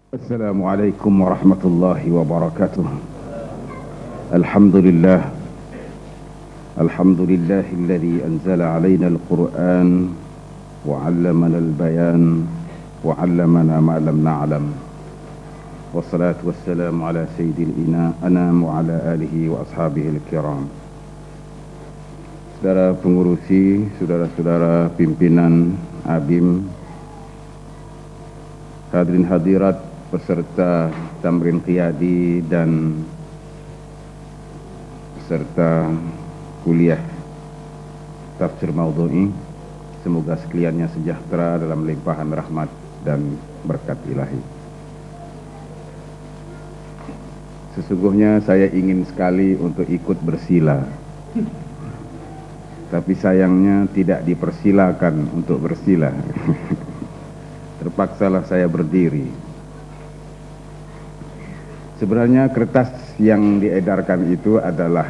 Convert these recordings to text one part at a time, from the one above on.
Assalamualaikum warahmatullahi wabarakatuh. Alhamdulillah. Alhamdulillahilladzi anzala alaina al-Qur'an wa 'allamana al-bayan wa 'allamana ma lam na'lam. Wassalatu wassalamu ala sayyidil anam wa ala alihi wa ashabihi al-kiram. Saudara pengurusi, saudara-saudara pimpinan ABIM, hadirin hadirat peserta tamrin qiyadi dan peserta kuliah tafsir maudhu'i, semoga sekaliannya sejahtera dalam limpahan rahmat dan berkat ilahi. Sesungguhnya saya ingin sekali untuk ikut bersila, tapi sayangnya tidak dipersilakan untuk bersila. Terpaksalah saya berdiri. Sebenarnya kertas yang diedarkan itu adalah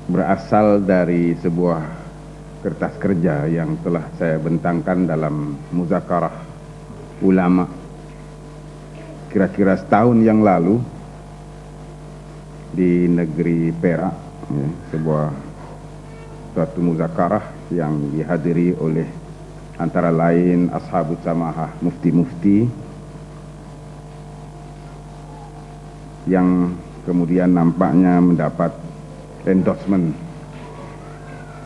berasal dari sebuah kertas kerja yang telah saya bentangkan dalam muzakarah ulama kira-kira setahun yang lalu di negeri Perak, ya, sebuah suatu muzakarah yang dihadiri oleh antara lain ashabus samahah, mufti-mufti yang kemudian nampaknya mendapat endorsement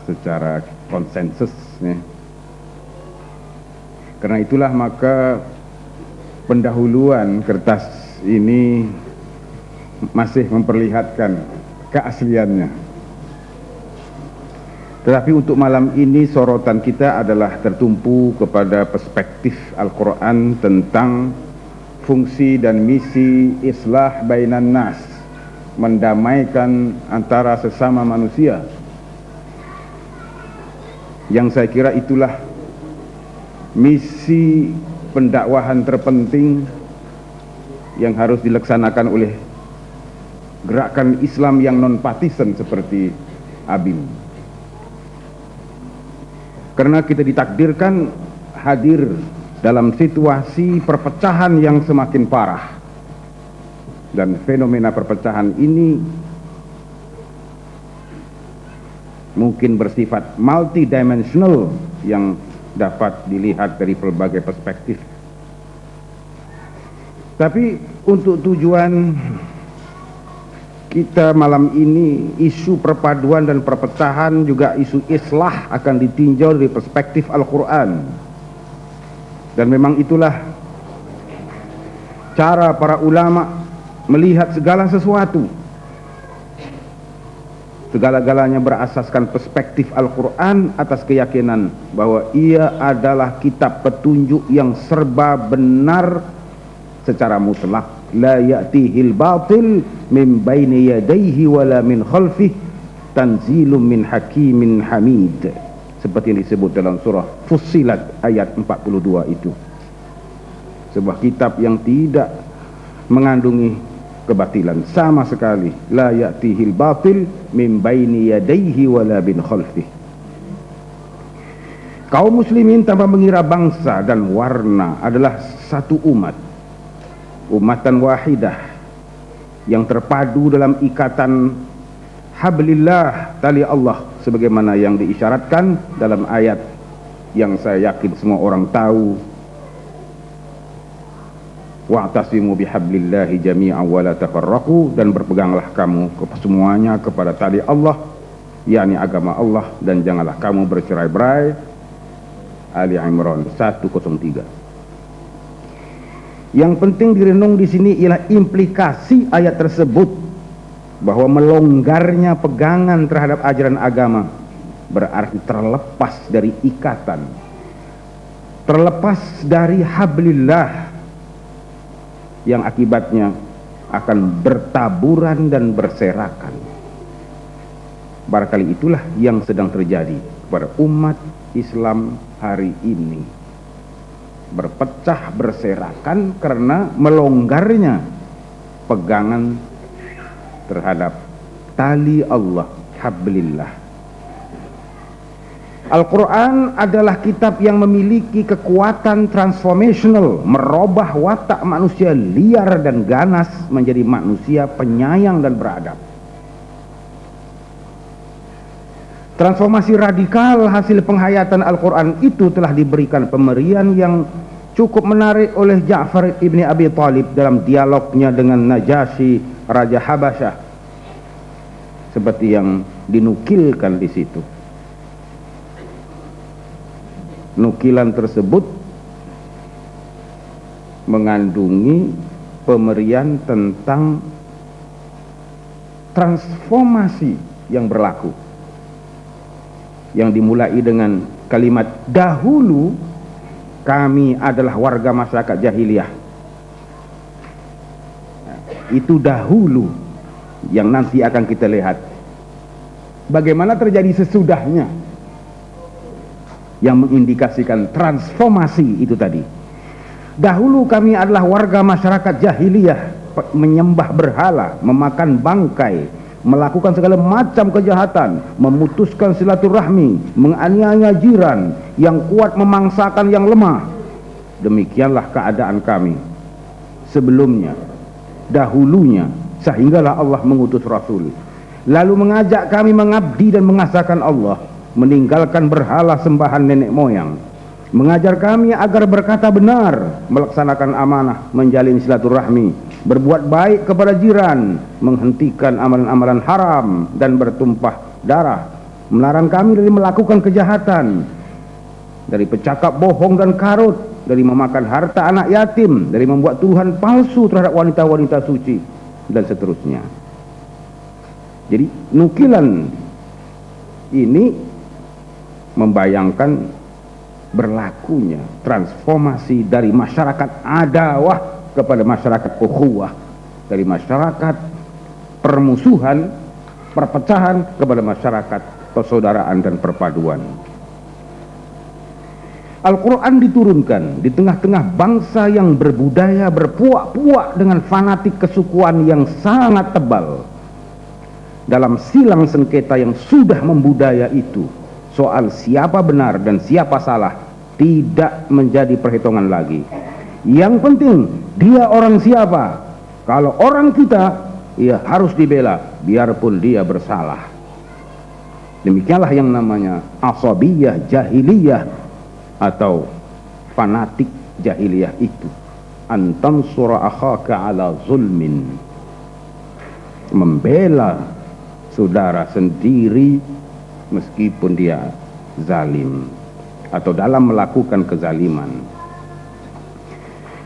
secara konsensus, ya. Karena itulah maka pendahuluan kertas ini masih memperlihatkan keasliannya. Tetapi untuk malam ini sorotan kita adalah tertumpu kepada perspektif Al-Quran tentang fungsi dan misi islah bainan nas, mendamaikan antara sesama manusia. Yang saya kira itulah misi pendakwahan terpenting yang harus dilaksanakan oleh gerakan Islam yang non-partisan seperti ABIM. Karena kita ditakdirkan hadir dalam situasi perpecahan yang semakin parah. Dan fenomena perpecahan ini mungkin bersifat multidimensional yang dapat dilihat dari berbagai perspektif. Tapi untuk tujuan kita malam ini, isu perpaduan dan perpecahan juga isu islah akan ditinjau dari perspektif Al-Quran. Dan memang itulah cara para ulama melihat segala sesuatu. Segala-galanya berasaskan perspektif Al-Quran atas keyakinan bahwa ia adalah kitab petunjuk yang serba benar secara mutlak. La ya'tihil batil min baini yadayhi wala min khalfih tanzilum min hakimin hamid, seperti yang disebut dalam surah Fussilat ayat 42 itu. Sebuah kitab yang tidak mengandungi kebatilan sama sekali. La ya'tihil batil min baini yadayhi wala min khalfih. Kaum muslimin tanpa mengira bangsa dan warna adalah satu umat, umatan wahidah yang terpadu dalam ikatan hablillah, tali Allah, sebagaimana yang diisyaratkan dalam ayat yang saya yakin semua orang tahu, wa'tasimu bihablillahi jami'an wa la tafarraqu, dan berpeganglah kamu semuanya kepada tali Allah, yakni agama Allah, dan janganlah kamu bercerai-berai. Ali Imran 103. Yang penting direnung di sini ialah implikasi ayat tersebut, bahwa melonggarnya pegangan terhadap ajaran agama berarti terlepas dari ikatan, terlepas dari hablillah, yang akibatnya akan bertaburan dan berserakan. Barangkali itulah yang sedang terjadi pada umat Islam hari ini. Berpecah, berserakan karena melonggarnya pegangan terhadap tali Allah, hablillah. Al-Quran adalah kitab yang memiliki kekuatan transformational, merubah watak manusia liar dan ganas menjadi manusia penyayang dan beradab. Transformasi radikal hasil penghayatan Al-Quran itu telah diberikan pemberian yang cukup menarik oleh Ja'far ibni Abi Thalib dalam dialognya dengan Najasyi, Raja Habasyah, seperti yang dinukilkan di situ. Nukilan tersebut mengandungi pemberian tentang transformasi yang berlaku, yang dimulai dengan kalimat dahulu kami adalah warga masyarakat jahiliyah. Itu dahulu yang nanti akan kita lihat bagaimana terjadi sesudahnya, yang mengindikasikan transformasi itu tadi. Dahulu kami adalah warga masyarakat jahiliyah, menyembah berhala, memakan bangkai, melakukan segala macam kejahatan, memutuskan silaturahmi, menganiaya jiran, yang kuat memangsakan yang lemah. Demikianlah keadaan kami sebelumnya, dahulunya, sehinggalah Allah mengutus Rasul, lalu mengajak kami mengabdi dan mengasahkan Allah, meninggalkan berhala sembahan nenek moyang, mengajar kami agar berkata benar, melaksanakan amanah, menjalin silaturahmi, berbuat baik kepada jiran, menghentikan amalan-amalan haram dan bertumpah darah, melarang kami dari melakukan kejahatan, dari bercakap bohong dan karut, dari memakan harta anak yatim, dari membuat tuduhan palsu terhadap wanita-wanita suci, dan seterusnya. Jadi nukilan ini membayangkan berlakunya transformasi dari masyarakat adawah kepada masyarakat ukhuwah, dari masyarakat permusuhan, perpecahan kepada masyarakat persaudaraan dan perpaduan. Al-Quran diturunkan di tengah-tengah bangsa yang berbudaya berpuak-puak dengan fanatik kesukuan yang sangat tebal. Dalam silang sengketa yang sudah membudaya itu, soal siapa benar dan siapa salah tidak menjadi perhitungan lagi. Yang penting dia orang siapa. Kalau orang kita, ia harus dibela biarpun dia bersalah. Demikianlah yang namanya asabiyah jahiliyah atau fanatik jahiliyah itu. Antansura akhaka ala zulmin, membela saudara sendiri meskipun dia zalim atau dalam melakukan kezaliman.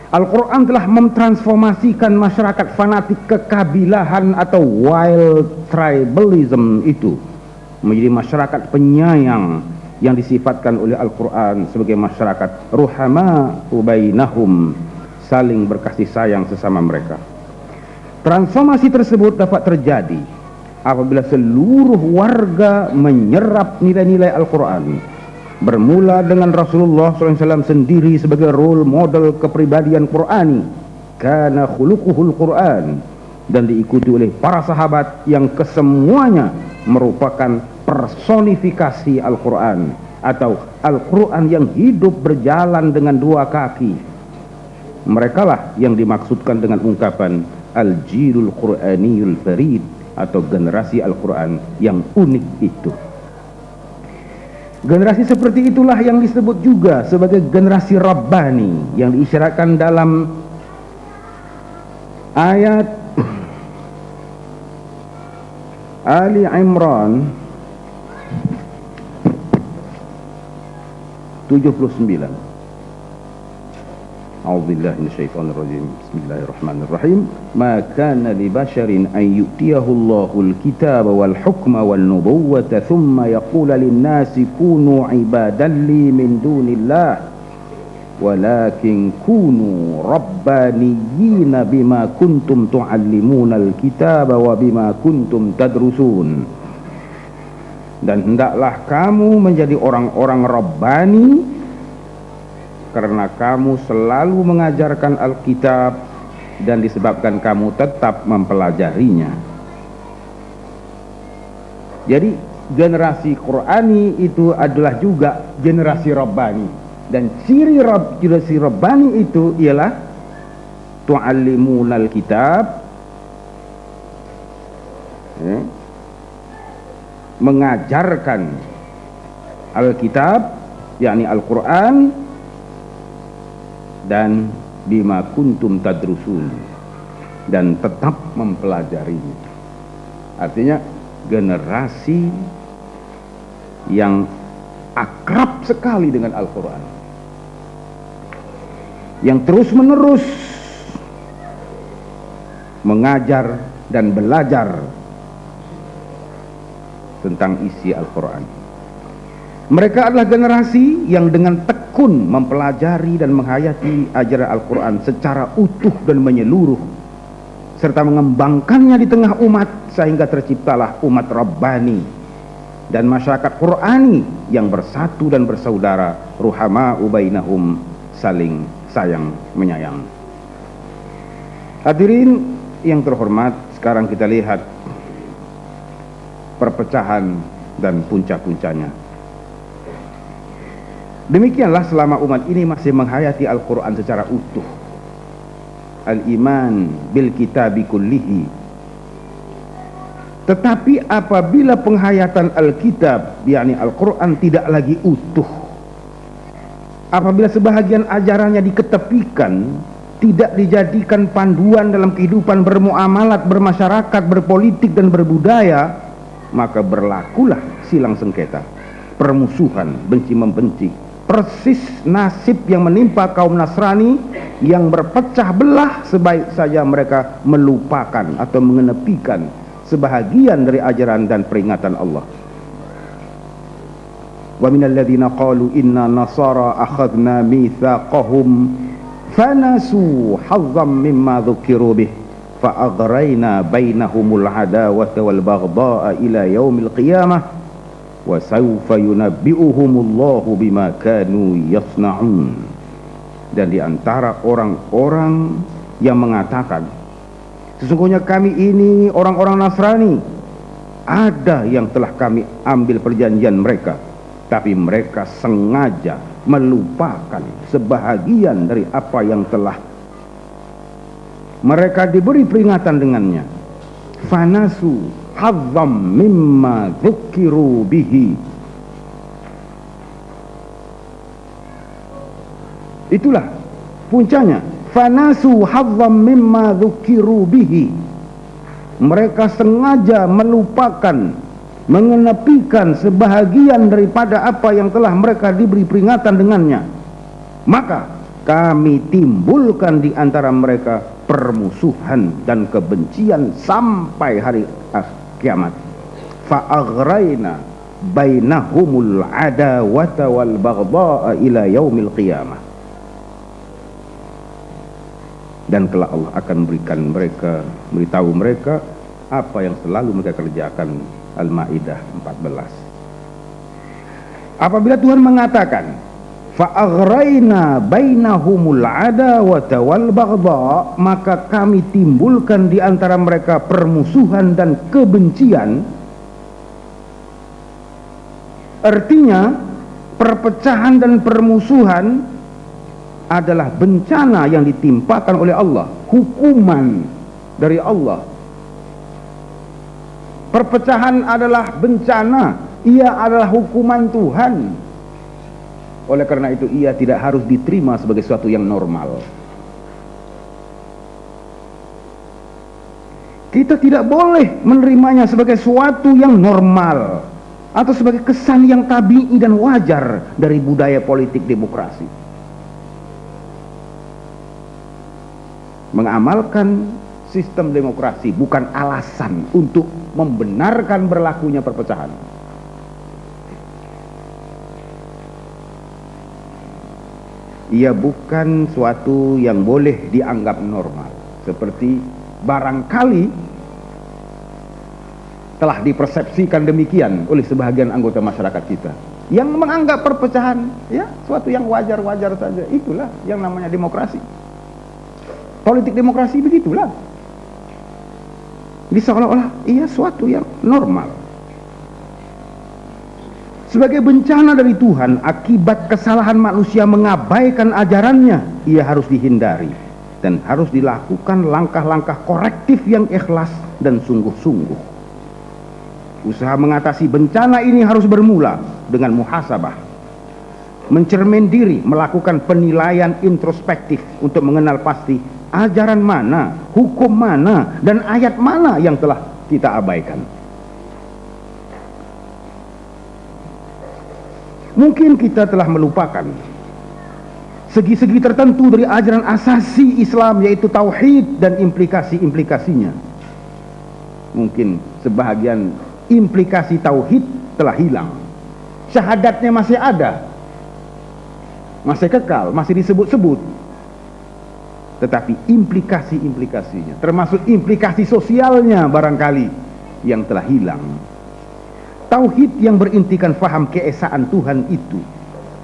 Al-Quran telah mentransformasikan masyarakat fanatik kekabilahan atau wild tribalism itu menjadi masyarakat penyayang yang disifatkan oleh Al-Quran sebagai masyarakat ruhama bainahum, saling berkasih sayang sesama mereka. Transformasi tersebut dapat terjadi apabila seluruh warga menyerap nilai-nilai Al-Quran, bermula dengan Rasulullah SAW sendiri sebagai role model kepribadian Qurani, kana khuluquhul Quran, dan diikuti oleh para sahabat yang kesemuanya merupakan personifikasi Al-Quran atau Al-Quran yang hidup berjalan dengan dua kaki. Merekalah yang dimaksudkan dengan ungkapan Al-Jilul Quraniyul Farid atau generasi Al-Quran yang unik itu. Generasi seperti itulah yang disebut juga sebagai generasi Rabbani, yang diisyaratkan dalam ayat Ali Imran 79. A'udzubillahi minasyaitonir rajim. Bismillahirrahmanirrahim. Ma kana li basharin an yu'tiyahu Allahul kitaba wal hukma wan nubuwwata thumma yaqula lin-nasi kunu ibadan li min dunillah walakin kunu rabbaniyina bima kuntum tu'allimunal kitaba wa bima kuntum tadrusun. Dan hendaklah kamu menjadi orang-orang Rabbani karena kamu selalu mengajarkan Alkitab dan disebabkan kamu tetap mempelajarinya. Jadi generasi Qur'ani itu adalah juga generasi Rabbani. Dan ciri generasi Rabbani itu ialah tu'allimunal kitab, mengajarkan Alkitab, yakni Al-Quran, dan bima kuntum tadrusun, dan tetap mempelajarinya. Artinya generasi yang akrab sekali dengan Al-Quran, yang terus menerus mengajar dan belajar tentang isi Al-Quran. Mereka adalah generasi yang dengan tekun mempelajari dan menghayati ajaran Al-Quran secara utuh dan menyeluruh, serta mengembangkannya di tengah umat, sehingga terciptalah umat Rabbani dan masyarakat Qur'ani yang bersatu dan bersaudara, ruhama'u bainahum, saling sayang menyayang. Hadirin yang terhormat, sekarang kita lihat perpecahan dan puncak-puncaknya. Demikianlah selama umat ini masih menghayati Al-Quran secara utuh, al-iman bil kitabi kullihi. Tetapi apabila penghayatan Alkitab, yakni Al-Quran, tidak lagi utuh, apabila sebahagian ajarannya diketepikan, tidak dijadikan panduan dalam kehidupan bermuamalat, bermasyarakat, berpolitik, dan berbudaya, maka berlakulah silang sengketa, permusuhan, benci-membenci. Persis nasib yang menimpa kaum Nasrani yang berpecah belah, sebaik saja mereka melupakan atau mengenepikan sebahagian dari ajaran dan peringatan Allah. Wa minal ladzina qalu inna nasara akhadna mitsaqahum fanasu hazzam mimma dzukiru bih fa'aghrayna bainahumul adawata wal baghdha'a ila yaumil qiyamah wa sawfa yunabbi'uhumullahu bima kanu yasna'un. Dan di antara orang-orang yang mengatakan, sesungguhnya kami ini orang-orang Nasrani, ada yang telah kami ambil perjanjian mereka, tapi mereka sengaja melupakan sebahagian dari apa yang telah mereka diberi peringatan dengannya. Fanasu hazzam mimma dzukiru bihi. Itulah puncanya. Fanasu hazzam mimma dzukiru bihi. Mereka sengaja melupakan, mengenepikan sebahagian daripada apa yang telah mereka diberi peringatan dengannya. Maka kami timbulkan di antara mereka permusuhan dan kebencian sampai hari kiamat. Fa'aghrayna bainahumul adawata wal baghdha'a ila yaumil qiyamah. Dan kelak Allah akan beritahu mereka apa yang selalu mereka kerjakan. Al-Maidah 14. Apabila Tuhan mengatakan fa'aghrayna bainahumul adawata wal baghdha, maka kami timbulkan di antara mereka permusuhan dan kebencian, artinya perpecahan dan permusuhan adalah bencana yang ditimpakan oleh Allah, hukuman dari Allah. Perpecahan adalah bencana, ia adalah hukuman Tuhan. Oleh karena itu ia tidak harus diterima sebagai sesuatu yang normal. Kita tidak boleh menerimanya sebagai sesuatu yang normal atau sebagai kesan yang tabi'i dan wajar dari budaya politik demokrasi. Mengamalkan sistem demokrasi bukan alasan untuk membenarkan berlakunya perpecahan. Ia bukan suatu yang boleh dianggap normal, seperti barangkali telah dipersepsikan demikian oleh sebahagian anggota masyarakat kita yang menganggap perpecahan ya suatu yang wajar-wajar saja. Itulah yang namanya demokrasi. Politik demokrasi begitulah. Jadi seolah-olah ia suatu yang normal. Sebagai bencana dari Tuhan akibat kesalahan manusia mengabaikan ajarannya, ia harus dihindari dan harus dilakukan langkah-langkah korektif yang ikhlas dan sungguh-sungguh. Usaha mengatasi bencana ini harus bermula dengan muhasabah, mencermin diri, melakukan penilaian introspektif untuk mengenal pasti ajaran mana, hukum mana, dan ayat mana yang telah kita abaikan. Mungkin kita telah melupakan segi-segi tertentu dari ajaran asasi Islam, yaitu tauhid dan implikasi-implikasinya. Mungkin sebahagian implikasi tauhid telah hilang. Syahadatnya masih ada, masih kekal, masih disebut-sebut, tetapi implikasi-implikasinya, termasuk implikasi sosialnya barangkali yang telah hilang. Tauhid yang berintikan faham keesaan Tuhan itu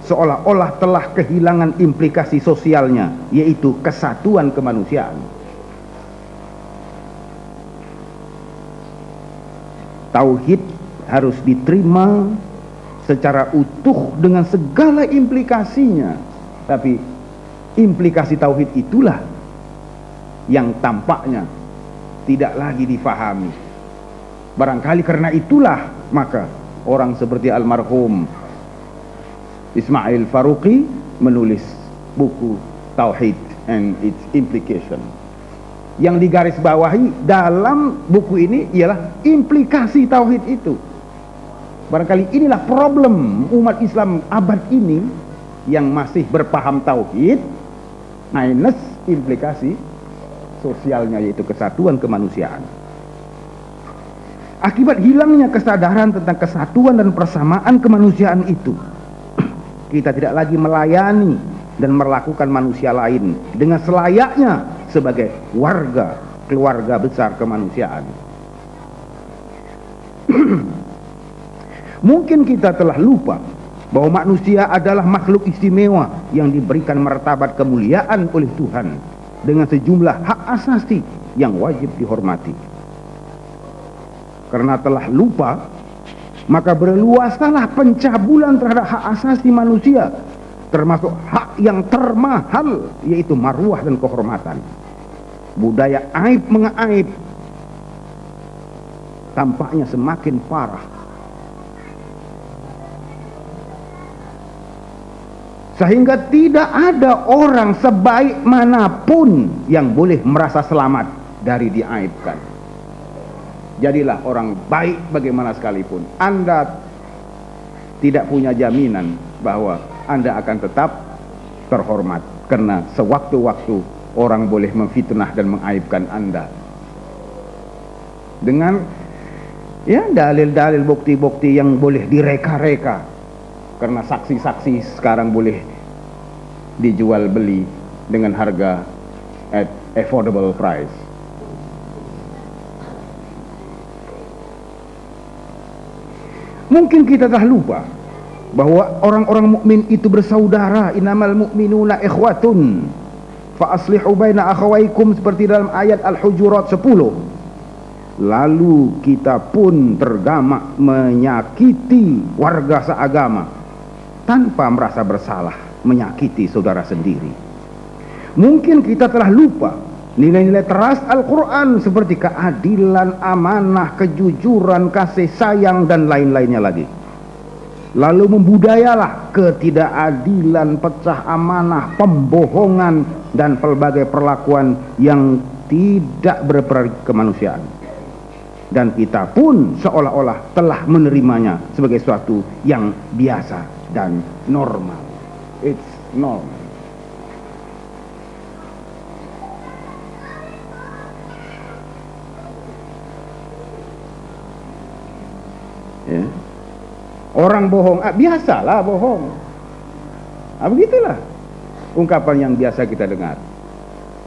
seolah-olah telah kehilangan implikasi sosialnya, yaitu kesatuan kemanusiaan. Tauhid harus diterima secara utuh dengan segala implikasinya, tapi implikasi tauhid itulah yang tampaknya tidak lagi difahami. Barangkali karena itulah maka orang seperti almarhum Ismail Faruqi menulis buku Tauhid and its Implication. Yang digarisbawahi dalam buku ini ialah implikasi tauhid itu. Barangkali inilah problem umat Islam abad ini, yang masih berpaham tauhid minus implikasi sosialnya, yaitu kesatuan kemanusiaan. Akibat hilangnya kesadaran tentang kesatuan dan persamaan kemanusiaan itu, kita tidak lagi melayani dan melakukan manusia lain dengan selayaknya sebagai warga keluarga besar kemanusiaan. Mungkin kita telah lupa bahwa manusia adalah makhluk istimewa yang diberikan martabat kemuliaan oleh Tuhan dengan sejumlah hak asasi yang wajib dihormati. Karena telah lupa, maka berluasalah pencabulan terhadap hak asasi manusia, termasuk hak yang termahal, yaitu marwah dan kehormatan. Budaya aib mengaib tampaknya semakin parah, sehingga tidak ada orang sebaik manapun yang boleh merasa selamat dari diaibkan. Jadilah orang baik bagaimana sekalipun, Anda tidak punya jaminan bahwa Anda akan tetap terhormat, karena sewaktu-waktu orang boleh memfitnah dan mengaibkan Anda dengan dalil-dalil, bukti-bukti yang boleh direka-reka, karena saksi-saksi sekarang boleh dijual beli dengan harga at affordable price. Mungkin kita telah lupa bahwa orang-orang mukmin itu bersaudara. Innamal mu'minuna ikhwatun fa aslihu baina akhawaykum, seperti dalam ayat Al-Hujurat 10. Lalu kita pun tergamak menyakiti warga seagama tanpa merasa bersalah menyakiti saudara sendiri. Mungkin kita telah lupa nilai-nilai teras Al-Quran seperti keadilan, amanah, kejujuran, kasih sayang, dan lain-lainnya lagi. Lalu membudayalah ketidakadilan, pecah amanah, pembohongan, dan pelbagai perlakuan yang tidak berkemanusiaan. Dan kita pun seolah-olah telah menerimanya sebagai suatu yang biasa dan normal. It's normal. Ya. Orang bohong, biasalah bohong. Begitulah ungkapan yang biasa kita dengar.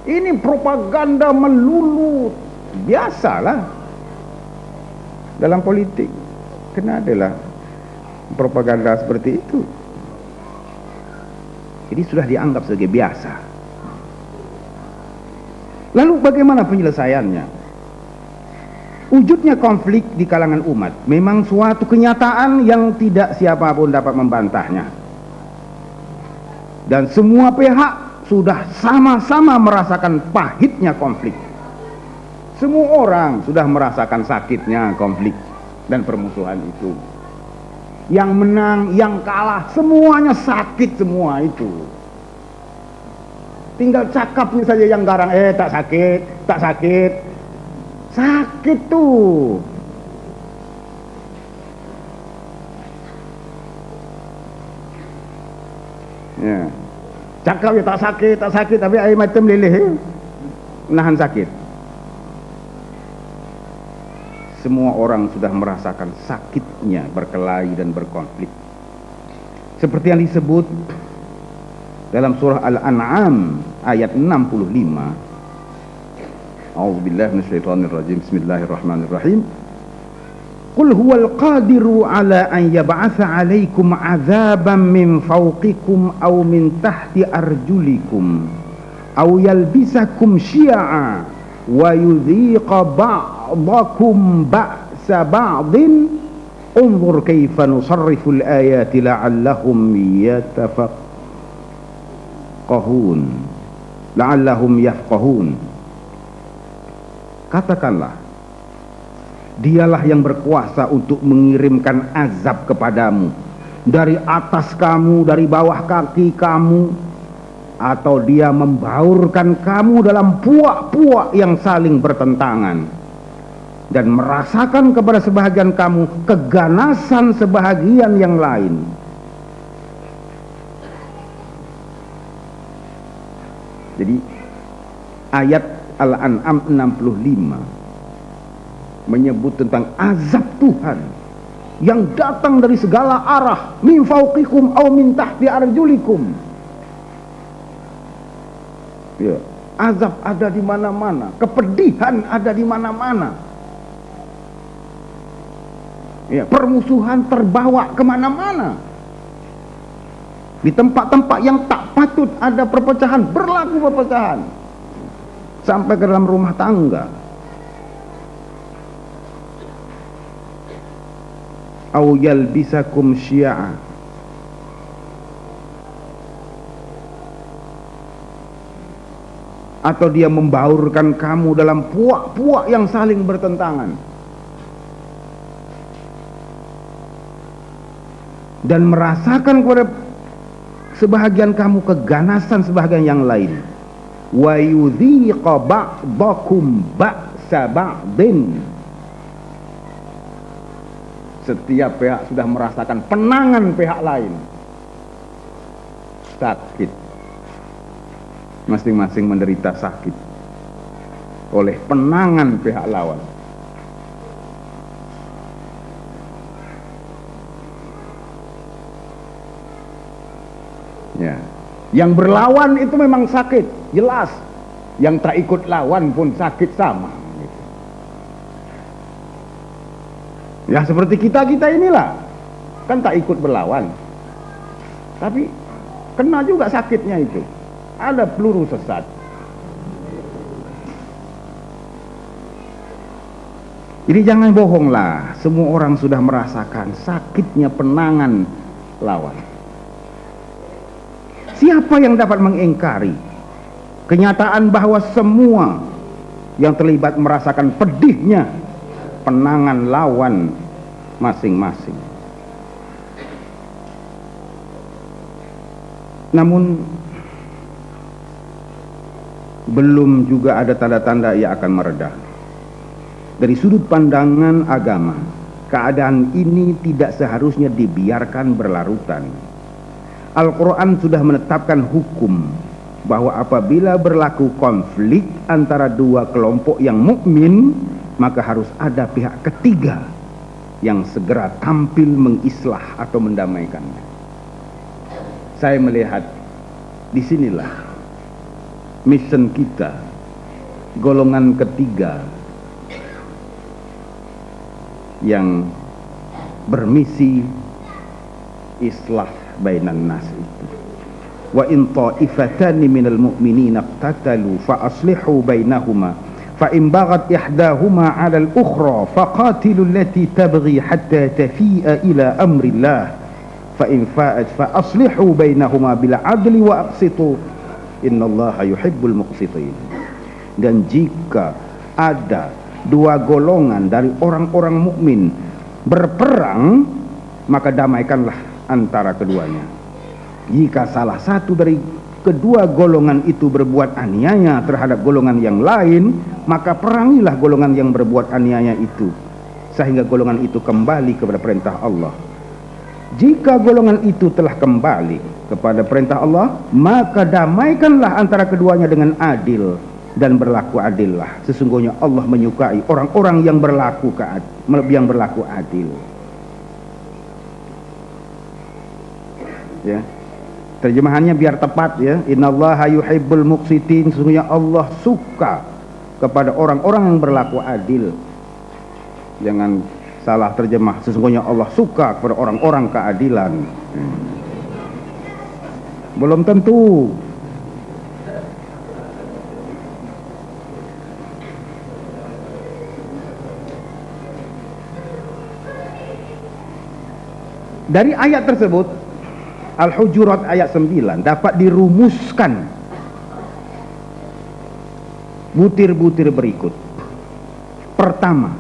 Ini propaganda melulu, biasalah dalam politik. Kena adalah propaganda seperti itu. Jadi sudah dianggap sebagai biasa. Lalu bagaimana penyelesaiannya? Wujudnya konflik di kalangan umat memang suatu kenyataan yang tidak siapapun dapat membantahnya. Dan semua pihak sudah sama-sama merasakan pahitnya konflik. Semua orang sudah merasakan sakitnya konflik dan permusuhan itu. Yang menang, yang kalah, semuanya sakit semua itu. Tinggal cakapnya saja yang garang, tak sakit, tak sakit. Sakit tuh. Ya. Cakap ya tak sakit, tapi air mata meleleh, menahan sakit. Semua orang sudah merasakan sakitnya berkelahi dan berkonflik. Seperti yang disebut dalam surah Al-An'am ayat 65. A'udzubillahi minasyaitonirrajim. Bismillahirrahmanirrahim. Qul huwal qadiru ala an yab'atsa 'alaikum 'adzaban min fawqikum aw min tahti arjulikum aw yalbisakum syi'a wa yudhiqa ba'dakum ba'sa ba'din unzur kaifa nusarrifu al-ayati la'allahum yafqahun. Katakanlah, dialah yang berkuasa untuk mengirimkan azab kepadamu dari atas kamu, dari bawah kaki kamu, atau dia membaurkan kamu dalam puak-puak yang saling bertentangan dan merasakan kepada sebahagian kamu keganasan sebahagian yang lain. Jadi ayat Al-An'am 65 menyebut tentang azab Tuhan yang datang dari segala arah, min fauqikum aw min tahti arjulikum. Ya, azab ada di mana-mana, kepedihan ada di mana-mana. Ya, permusuhan terbawa kemana-mana. Di tempat-tempat yang tak patut ada perpecahan, berlaku perpecahan. Sampai ke dalam rumah tangga. Au yalbisakum syi'a, atau dia membaurkan kamu dalam puak-puak yang saling bertentangan dan merasakan kepada sebahagian kamu keganasan sebahagian yang lain. Wa yudhiqa ba'dakum ba'sa ba'din. Setiap pihak sudah merasakan penangan pihak lain. Sakit. Masing-masing menderita sakit oleh penangan pihak lawan. Ya. Yang berlawan itu memang sakit, jelas. Yang tak ikut lawan pun sakit sama. Ya seperti kita inilah, kan tak ikut berlawan, tapi kena juga sakitnya itu. Ada peluru sesat. Jadi jangan bohonglah, semua orang sudah merasakan sakitnya penangan lawan. Siapa yang dapat mengingkari kenyataan bahwa semua yang terlibat merasakan pedihnya penangan lawan masing-masing? Namun belum juga ada tanda-tanda ia akan mereda. Dari sudut pandangan agama, keadaan ini tidak seharusnya dibiarkan berlarutan. Al-Quran sudah menetapkan hukum bahwa apabila berlaku konflik antara dua kelompok yang mukmin, maka harus ada pihak ketiga yang segera tampil mengislah atau mendamaikannya. Saya melihat disinilah mission kita, golongan ketiga yang bermisi islah bainan nas itu. Wa in ta'ifatani minal mu'minina iqtatalu fa aslihu bainahuma fa in baghat ihdahuma 'ala al-ukhra faqatilu allati tabghi hatta tafi'a ila amrillah fa in fa'at fa aslihu bainahuma bil 'adli wa aqsitu innallaha yuhibbul muqsitin. Dan jika ada dua golongan dari orang-orang mukmin berperang, maka damaikanlah antara keduanya. Jika salah satu dari kedua golongan itu berbuat aniaya terhadap golongan yang lain, maka perangilah golongan yang berbuat aniaya itu sehingga golongan itu kembali kepada perintah Allah. Jika golongan itu telah kembali kepada perintah Allah, maka damaikanlah antara keduanya dengan adil dan berlaku adillah. Sesungguhnya Allah menyukai orang-orang yang berlaku adil. Ya. Terjemahannya biar tepat ya. Innallaha yuhibbul muqsitin. Sesungguhnya Allah suka kepada orang-orang yang berlaku adil. Jangan salah terjemah. Sesungguhnya Allah suka kepada orang-orang keadilan. Belum tentu. Dari ayat tersebut, Al-Hujurat ayat 9, dapat dirumuskan butir-butir berikut. Pertama,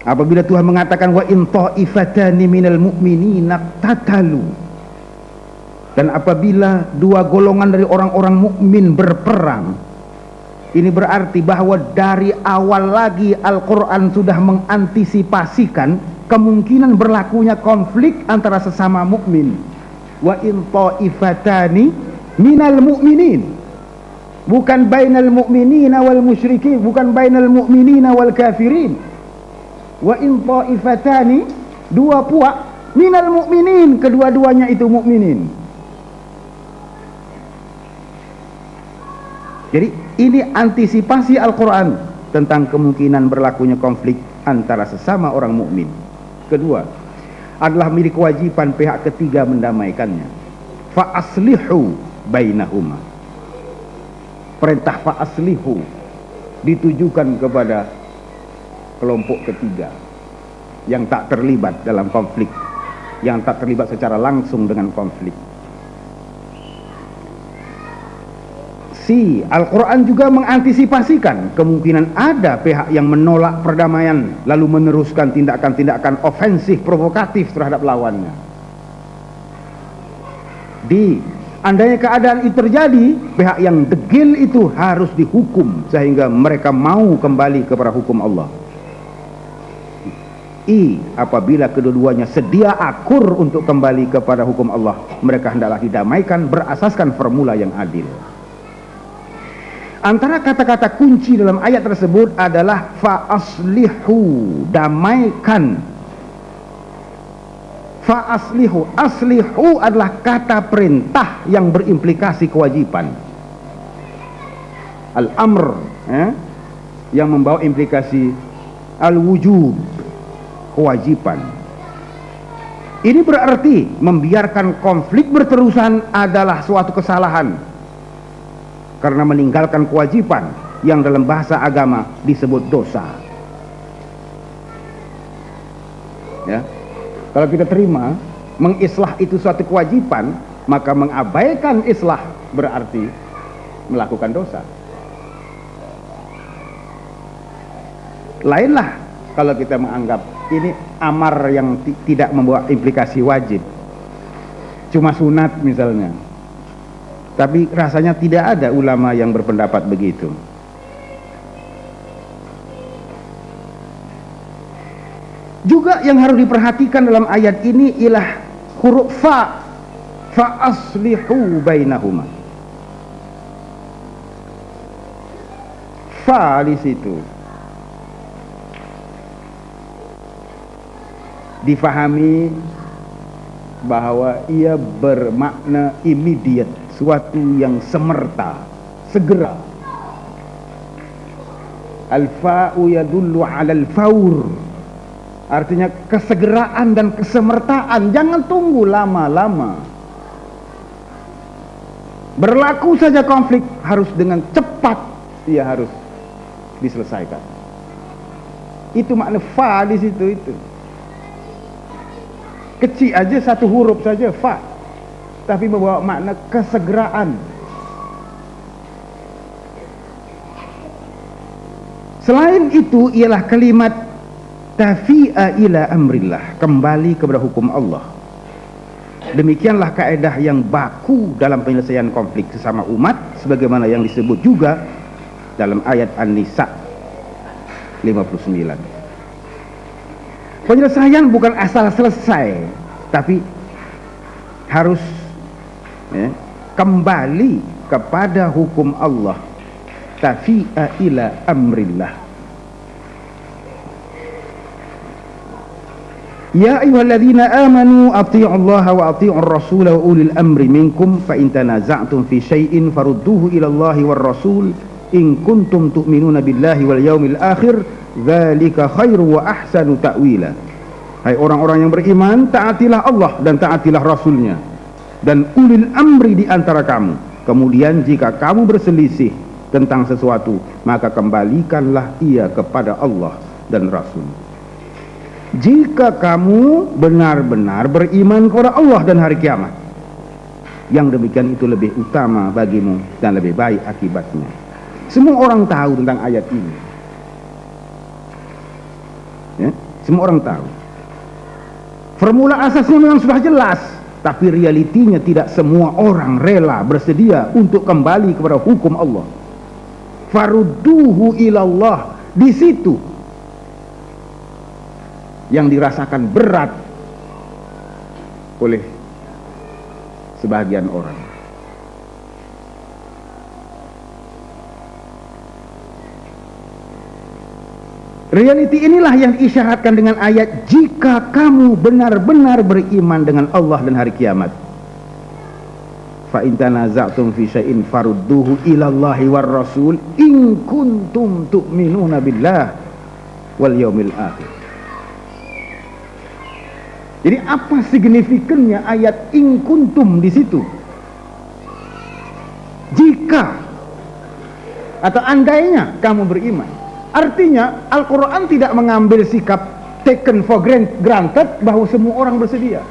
apabila Tuhan mengatakan wa in ta'ifatani minal mu'minina tatalu, dan apabila dua golongan dari orang-orang mukmin berperang, ini berarti bahwa dari awal lagi Al-Quran sudah mengantisipasikan kemungkinan berlakunya konflik antara sesama mukmin. Wa in ta'ifatani minal mu'minin, bukan bainal mu'minina wal musyrikin, bukan bainal mu'minina wal kafirin. Wa in ta'ifatani, dua puak, minal mu'minin, kedua-duanya itu mukminin. Jadi ini antisipasi Al-Quran tentang kemungkinan berlakunya konflik antara sesama orang mukmin. Kedua, adalah milik kewajiban pihak ketiga mendamaikannya. Fa aslihu bainahuma. Perintah fa aslihu ditujukan kepada kelompok ketiga yang tak terlibat dalam konflik, yang tak terlibat secara langsung dengan konflik. Al-Quran juga mengantisipasikan kemungkinan ada pihak yang menolak perdamaian lalu meneruskan tindakan-tindakan ofensif provokatif terhadap lawannya. Andainya keadaan itu terjadi, pihak yang degil itu harus dihukum sehingga mereka mau kembali kepada hukum Allah. Apabila kedua-duanya sedia akur untuk kembali kepada hukum Allah, mereka hendaklah didamaikan berasaskan formula yang adil. Antara kata-kata kunci dalam ayat tersebut adalah fa'aslihu, damaikan. Fa'aslihu, aslihu adalah kata perintah yang berimplikasi kewajiban. Al-amr yang membawa implikasi al-wujub, kewajiban. Ini berarti membiarkan konflik berterusan adalah suatu kesalahan karena meninggalkan kewajiban yang dalam bahasa agama disebut dosa. Ya. Kalau kita terima mengislah itu suatu kewajiban, maka mengabaikan islah berarti melakukan dosa. Lainlah kalau kita menganggap ini amar yang tidak membawa implikasi wajib, cuma sunat misalnya. Tapi rasanya tidak ada ulama yang berpendapat begitu. Juga yang harus diperhatikan dalam ayat ini ialah huruf fa. Fa aslihu bainahuma. Fa di situ difahami bahwa ia bermakna immediate, suatu yang semerta, segera. Al-fa'u yadullu 'alal faur, artinya kesegeraan dan kesemertaan. Jangan tunggu lama-lama. Berlaku saja konflik harus dengan cepat, ia harus diselesaikan. Itu makna fa di situ itu. Kecil aja satu huruf saja fa, tapi membawa makna kesegeraan. Selain itu ialah kalimat tafi'a ila amrillah, kembali kepada hukum Allah. Demikianlah kaedah yang baku dalam penyelesaian konflik sesama umat, sebagaimana yang disebut juga dalam ayat An-Nisa 59. Penyelesaian bukan asal selesai, tapi harus kembali kepada hukum Allah. Tafi'a ila amrillah. Ya ayyuhalladzina amanu athi'ullaha wa athi'ur rasula wa ulil amri minkum fa in tanaza'tum fi syai'in farudduhu ila Allahi war rasul in kuntum tu'minuna billahi wal yaumil akhir dzalika khairu wa ahsanu ta'wila. Hai orang-orang yang beriman, taatilah Allah dan taatilah Rasulnya dan ulil amri di antara kamu. Kemudian jika kamu berselisih tentang sesuatu, maka kembalikanlah ia kepada Allah dan Rasul. Jika kamu benar-benar beriman kepada Allah dan hari kiamat, yang demikian itu lebih utama bagimu dan lebih baik akibatnya. Semua orang tahu tentang ayat ini, ya, semua orang tahu. Formula asasnya memang sudah jelas, tapi realitinya tidak semua orang rela bersedia untuk kembali kepada hukum Allah. Farudduhu ilallah, di situ yang dirasakan berat oleh sebagian orang. Realiti inilah yang diisyaratkan dengan ayat jika kamu benar-benar beriman dengan Allah dan hari kiamat. Fa in tanaza'tum fi syai'in farudduhu ila Allahi war rasul in kuntum tu'minuna billah wal yaumil akhir. Jadi apa signifikannya ayat in kuntum di situ? Jika atau andainya kamu beriman. Artinya Al-Quran tidak mengambil sikap taken for granted bahwa semua orang bersedia.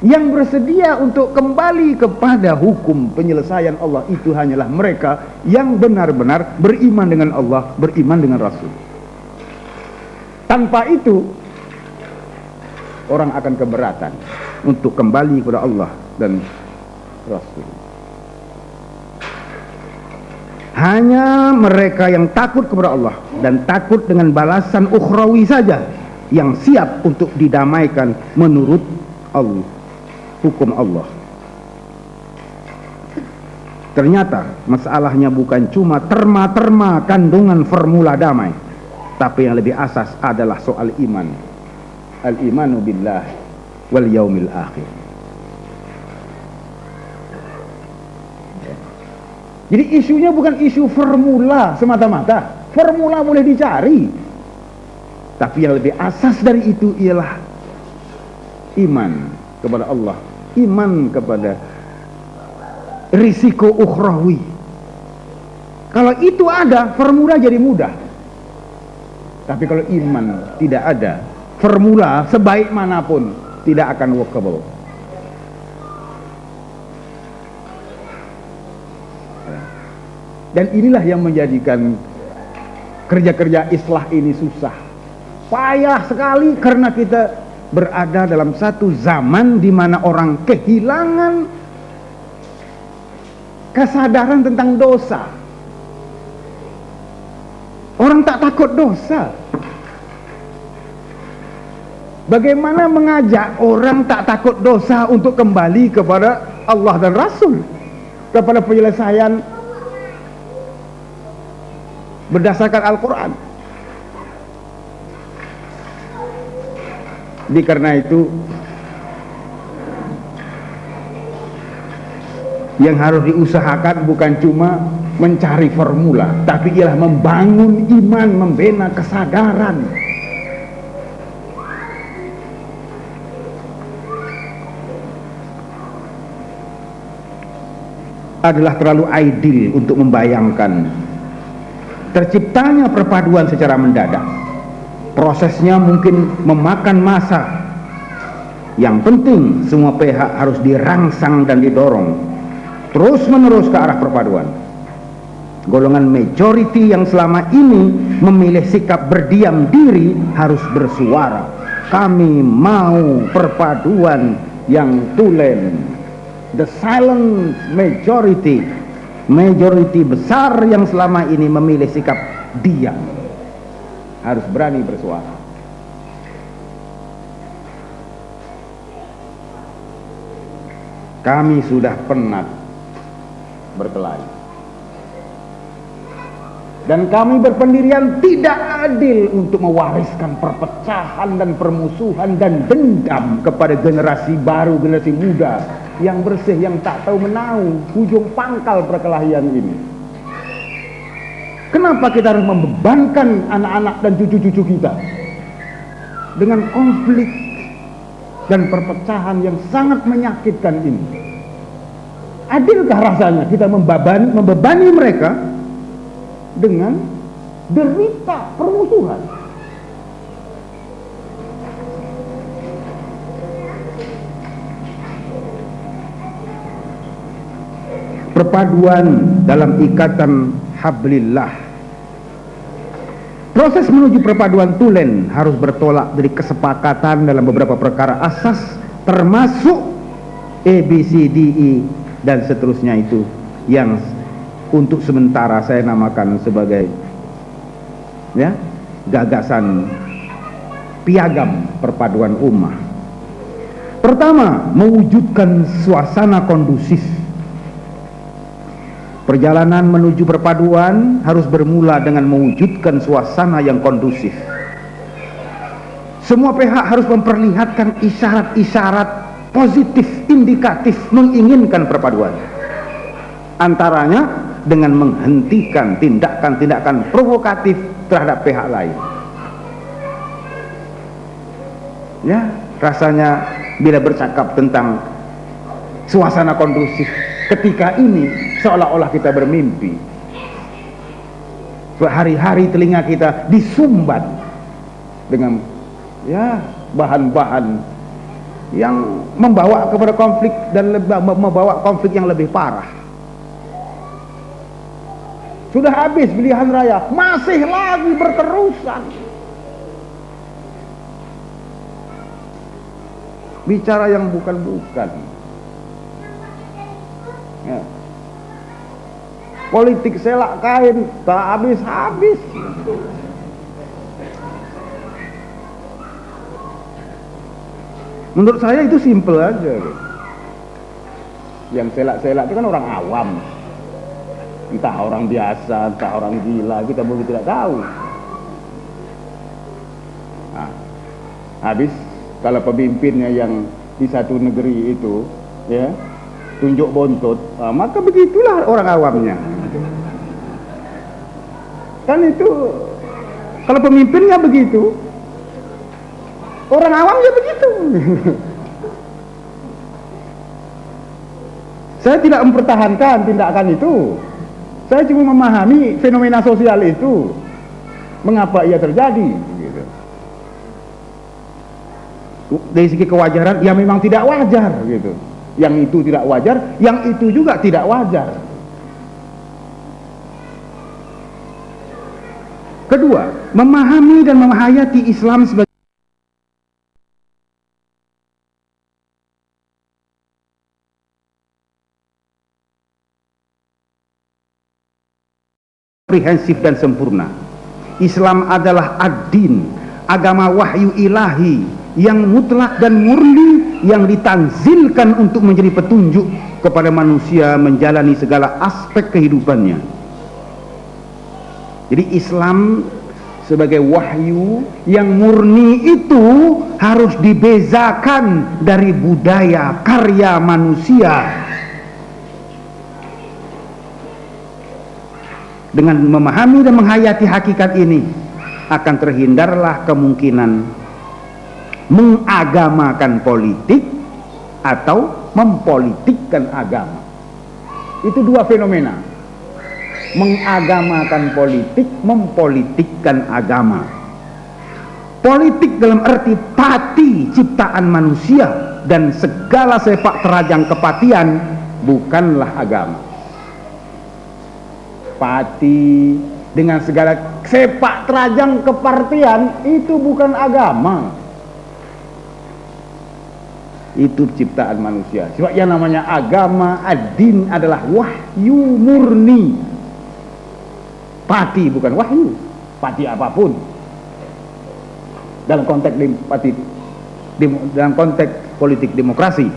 Yang bersedia untuk kembali kepada hukum penyelesaian Allah itu hanyalah mereka yang benar-benar beriman dengan Allah, beriman dengan Rasul. Tanpa itu orang akan keberatan untuk kembali kepada Allah dan Rasul. Hanya mereka yang takut kepada Allah dan takut dengan balasan ukhrawi saja yang siap untuk didamaikan menurut Allah, hukum Allah. Ternyata masalahnya bukan cuma terma-terma kandungan formula damai, tapi yang lebih asas adalah soal iman. Al-imanu billah wal yaumil akhir. Jadi isunya bukan isu formula semata-mata. Formula boleh dicari, tapi yang lebih asas dari itu ialah iman kepada Allah, iman kepada risiko ukhrawi. Kalau itu ada, formula jadi mudah. Tapi kalau iman tidak ada, formula sebaik manapun tidak akan workable. Dan inilah yang menjadikan kerja-kerja islah ini susah, payah sekali, karena kita berada dalam satu zaman di mana orang kehilangan kesadaran tentang dosa. Orang tak takut dosa. Bagaimana mengajak orang tak takut dosa untuk kembali kepada Allah dan Rasul, kepada penyelesaian berdasarkan Al-Quran. Jadi karena itu yang harus diusahakan bukan cuma mencari formula, tapi ialah membangun iman, membina kesadaran. Adalah terlalu ideal untuk membayangkan terciptanya perpaduan secara mendadak. Prosesnya mungkin memakan masa. Yang penting semua pihak harus dirangsang dan didorong terus menerus ke arah perpaduan. Golongan majority yang selama ini memilih sikap berdiam diri harus bersuara. Kami mau perpaduan yang tulen. The silent majority, majority besar yang selama ini memilih sikap diam, harus berani bersuara. Kami sudah penat berkelahi, dan kami berpendirian tidak adil untuk mewariskan perpecahan dan permusuhan dan dendam kepada generasi baru, generasi muda yang bersih, yang tak tahu menau ujung pangkal perkelahian ini. Kenapa kita harus membebankan anak-anak dan cucu-cucu kita dengan konflik dan perpecahan yang sangat menyakitkan ini? Adilkah rasanya kita membebani mereka dengan derita permusuhan? Perpaduan dalam ikatan hablillah. Proses menuju perpaduan tulen harus bertolak dari kesepakatan dalam beberapa perkara asas, termasuk ABCDE dan seterusnya, itu yang untuk sementara saya namakan sebagai gagasan piagam perpaduan ummah. Pertama, mewujudkan suasana kondusif. Perjalanan menuju perpaduan harus bermula dengan mewujudkan suasana yang kondusif. Semua pihak harus memperlihatkan isyarat-isyarat positif, indikatif menginginkan perpaduan. Antaranya dengan menghentikan tindakan-tindakan provokatif terhadap pihak lain. Ya, rasanya bila bercakap tentang suasana kondusif ketika ini seolah-olah kita bermimpi. Hari-hari telinga kita disumbat dengan bahan-bahan yang membawa kepada konflik dan membawa konflik yang lebih parah. Sudah habis pilihan raya, masih lagi berterusan. Bicara yang bukan-bukan. Ya. Politik selak kain, tak habis-habis. Menurut saya itu simple aja. Yang selak-selak itu kan orang awam, entah orang biasa, entah orang gila, kita begitu tidak tahu. Nah, habis kalau pemimpinnya yang di satu negeri itu tunjuk bontot, maka begitulah orang awamnya. Kan itu kalau pemimpinnya begitu, orang awamnya begitu. Saya tidak mempertahankan tindakan itu. Saya cuma memahami fenomena sosial itu, mengapa ia terjadi. Gitu. Dari segi kewajaran, ya memang tidak wajar. Gitu. Yang itu tidak wajar, yang itu juga tidak wajar. Kedua, memahami dan menghayati Islam sebagai komprehensif dan sempurna. Islam adalah ad-din, agama wahyu ilahi yang mutlak dan murni, yang ditanzilkan untuk menjadi petunjuk kepada manusia menjalani segala aspek kehidupannya. Jadi Islam sebagai wahyu yang murni itu harus dibezakan dari budaya karya manusia. Dengan memahami dan menghayati hakikat ini, akan terhindarlah kemungkinan mengagamakan politik atau mempolitikkan agama. Itu dua fenomena. mengagamakan politik, mempolitikkan agama. Politik dalam arti pati ciptaan manusia dan segala sepak terjang kepatian bukanlah agama. Pati dengan segala sepak terjang kepartian itu bukan agama. Itu ciptaan manusia. Sebab yang namanya agama, ad-din adalah wahyu murni. Pati bukan wahyu. Pati apapun. Dalam konteks dalam konteks politik demokrasi.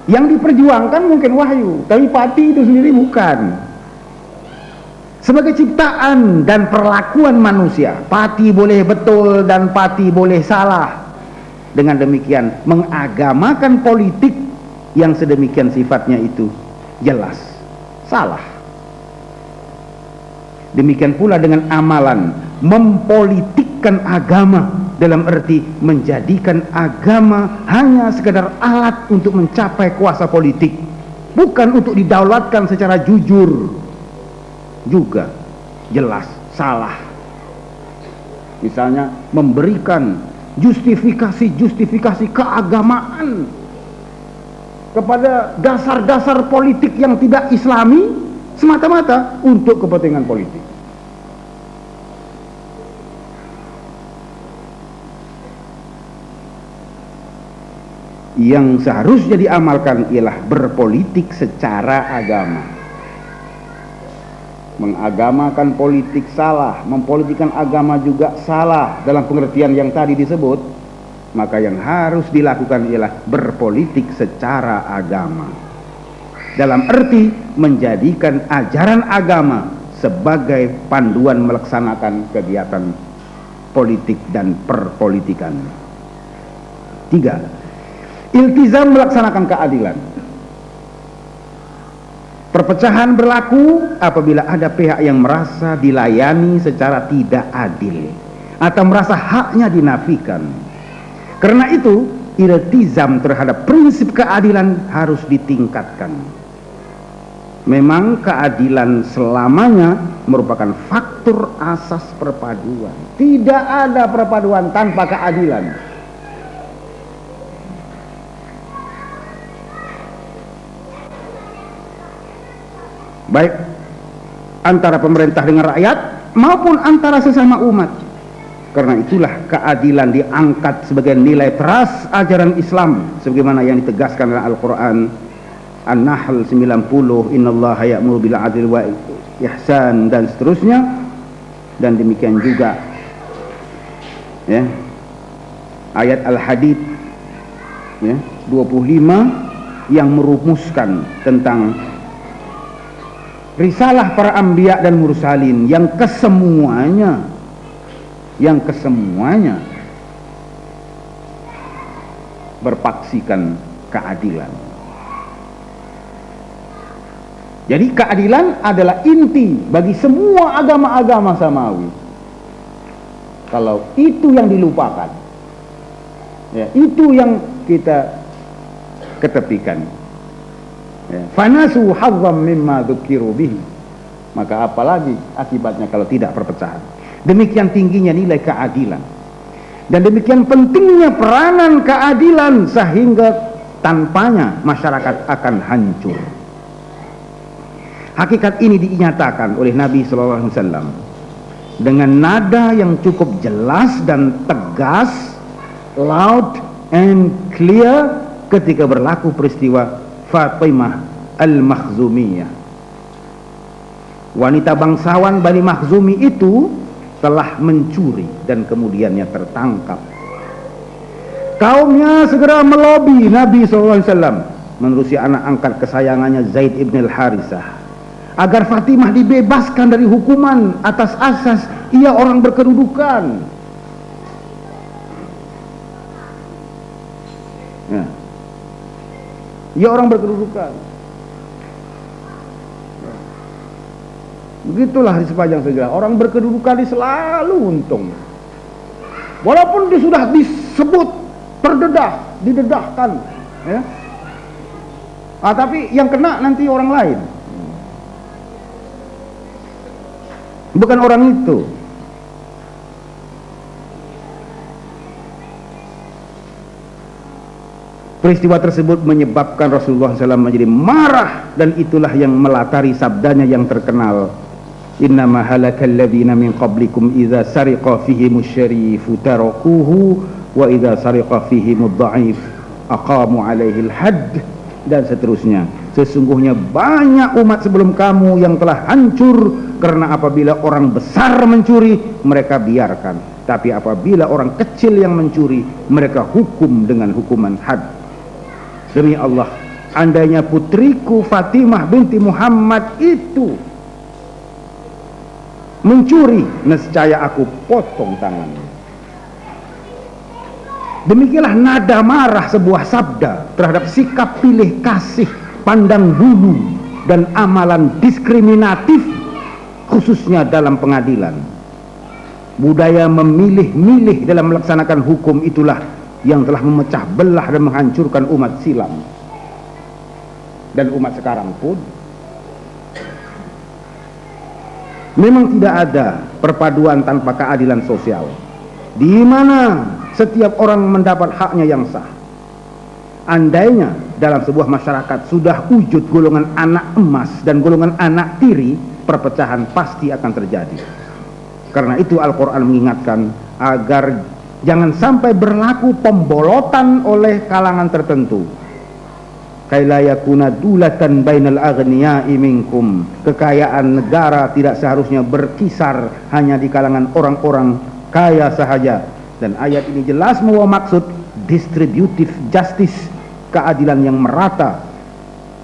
Yang diperjuangkan mungkin wahyu, tapi pati itu sendiri bukan. Sebagai ciptaan dan perlakuan manusia, pati boleh betul dan pati boleh salah. Dengan demikian mengagamakan politik yang sedemikian sifatnya itu jelas salah. Demikian pula dengan amalan mempolitikkan agama, dalam arti menjadikan agama hanya sekedar alat untuk mencapai kuasa politik, bukan untuk didaulatkan secara jujur, juga jelas salah. Misalnya memberikan justifikasi keagamaan kepada dasar-dasar politik yang tidak islami semata-mata untuk kepentingan politik. Yang seharusnya diamalkan ialah berpolitik secara agama. Mengagamakan politik salah, mempolitikkan agama juga salah dalam pengertian yang tadi disebut. Maka yang harus dilakukan ialah berpolitik secara agama, dalam arti menjadikan ajaran agama sebagai panduan melaksanakan kegiatan politik dan perpolitikan. 3. Iltizam melaksanakan keadilan. Perpecahan berlaku apabila ada pihak yang merasa dilayani secara tidak adil atau merasa haknya dinafikan. Karena itu, iltizam terhadap prinsip keadilan harus ditingkatkan. Memang keadilan selamanya merupakan faktor asas perpaduan. Tidak ada perpaduan tanpa keadilan. Baik antara pemerintah dengan rakyat maupun antara sesama umat. Karena itulah keadilan diangkat sebagai nilai teras ajaran Islam, sebagaimana yang ditegaskan dalam Al-Quran An-Nahl 90, innallaha ya'muru bil adli wa ihsan, dan seterusnya. Dan demikian juga ya, ayat Al-Hadid ya, 25 yang merumuskan tentang risalah para anbiya dan mursalin yang kesemuanya berpaksikan keadilan. Jadi keadilan adalah inti bagi semua agama-agama samawi. Kalau itu yang dilupakan, ya, itu yang kita ketepikan. Fanasu hazzam mimma dzukiru bihi, maka apalagi akibatnya kalau tidak perpecahan. Demikian tingginya nilai keadilan dan demikian pentingnya peranan keadilan, sehingga tanpanya masyarakat akan hancur. Hakikat ini dinyatakan oleh Nabi SAW dengan nada yang cukup jelas dan tegas, loud and clear, ketika berlaku peristiwa Fatimah Al-Makhzumiyah. Wanita bangsawan Bani Makhzumi itu telah mencuri dan kemudiannya tertangkap. Kaumnya segera melobi Nabi SAW menerusi anak angkat kesayangannya Zaid ibn al-Harithah agar Fatimah dibebaskan dari hukuman atas asas ia orang berkedudukan. Ya. Ia orang berkedudukan. Begitulah di sepanjang sejarah, orang berkedudukan selalu untung. Walaupun dia sudah disebut didedahkan, ya. Tapi yang kena nanti orang lain, bukan orang itu. Peristiwa tersebut menyebabkan Rasulullah SAW menjadi marah, dan itulah yang melatari sabdanya yang terkenal, innama halakal ladzina min qablikum idza sariqa fihimus syarifu tarakuhu wa idza sariqa fihimud dha'if aqamu alaihi al-hadd, dan seterusnya. Sesungguhnya banyak umat sebelum kamu yang telah hancur karena apabila orang besar mencuri mereka biarkan, tapi apabila orang kecil yang mencuri mereka hukum dengan hukuman had. Demi Allah, andainya putriku Fatimah binti Muhammad itu mencuri, nescaya aku potong tangannya. Demikianlah nada marah sebuah sabda terhadap sikap pilih kasih, pandang bulu, dan amalan diskriminatif, khususnya dalam pengadilan. Budaya memilih-milih dalam melaksanakan hukum itulah yang telah memecah belah dan menghancurkan umat silam. Dan umat sekarang pun memang tidak ada perpaduan tanpa keadilan sosial, di mana setiap orang mendapat haknya yang sah. Andainya dalam sebuah masyarakat sudah wujud golongan anak emas dan golongan anak tiri, perpecahan pasti akan terjadi. Karena itu Al-Quran mengingatkan agar jangan sampai berlaku pembolotan oleh kalangan tertentu. Kaila yakuna dulatan bainal aghniya'i minkum. Kekayaan negara tidak seharusnya berkisar hanya di kalangan orang-orang kaya sahaja. Dan ayat ini jelas membawa maksud distributive justice, keadilan yang merata,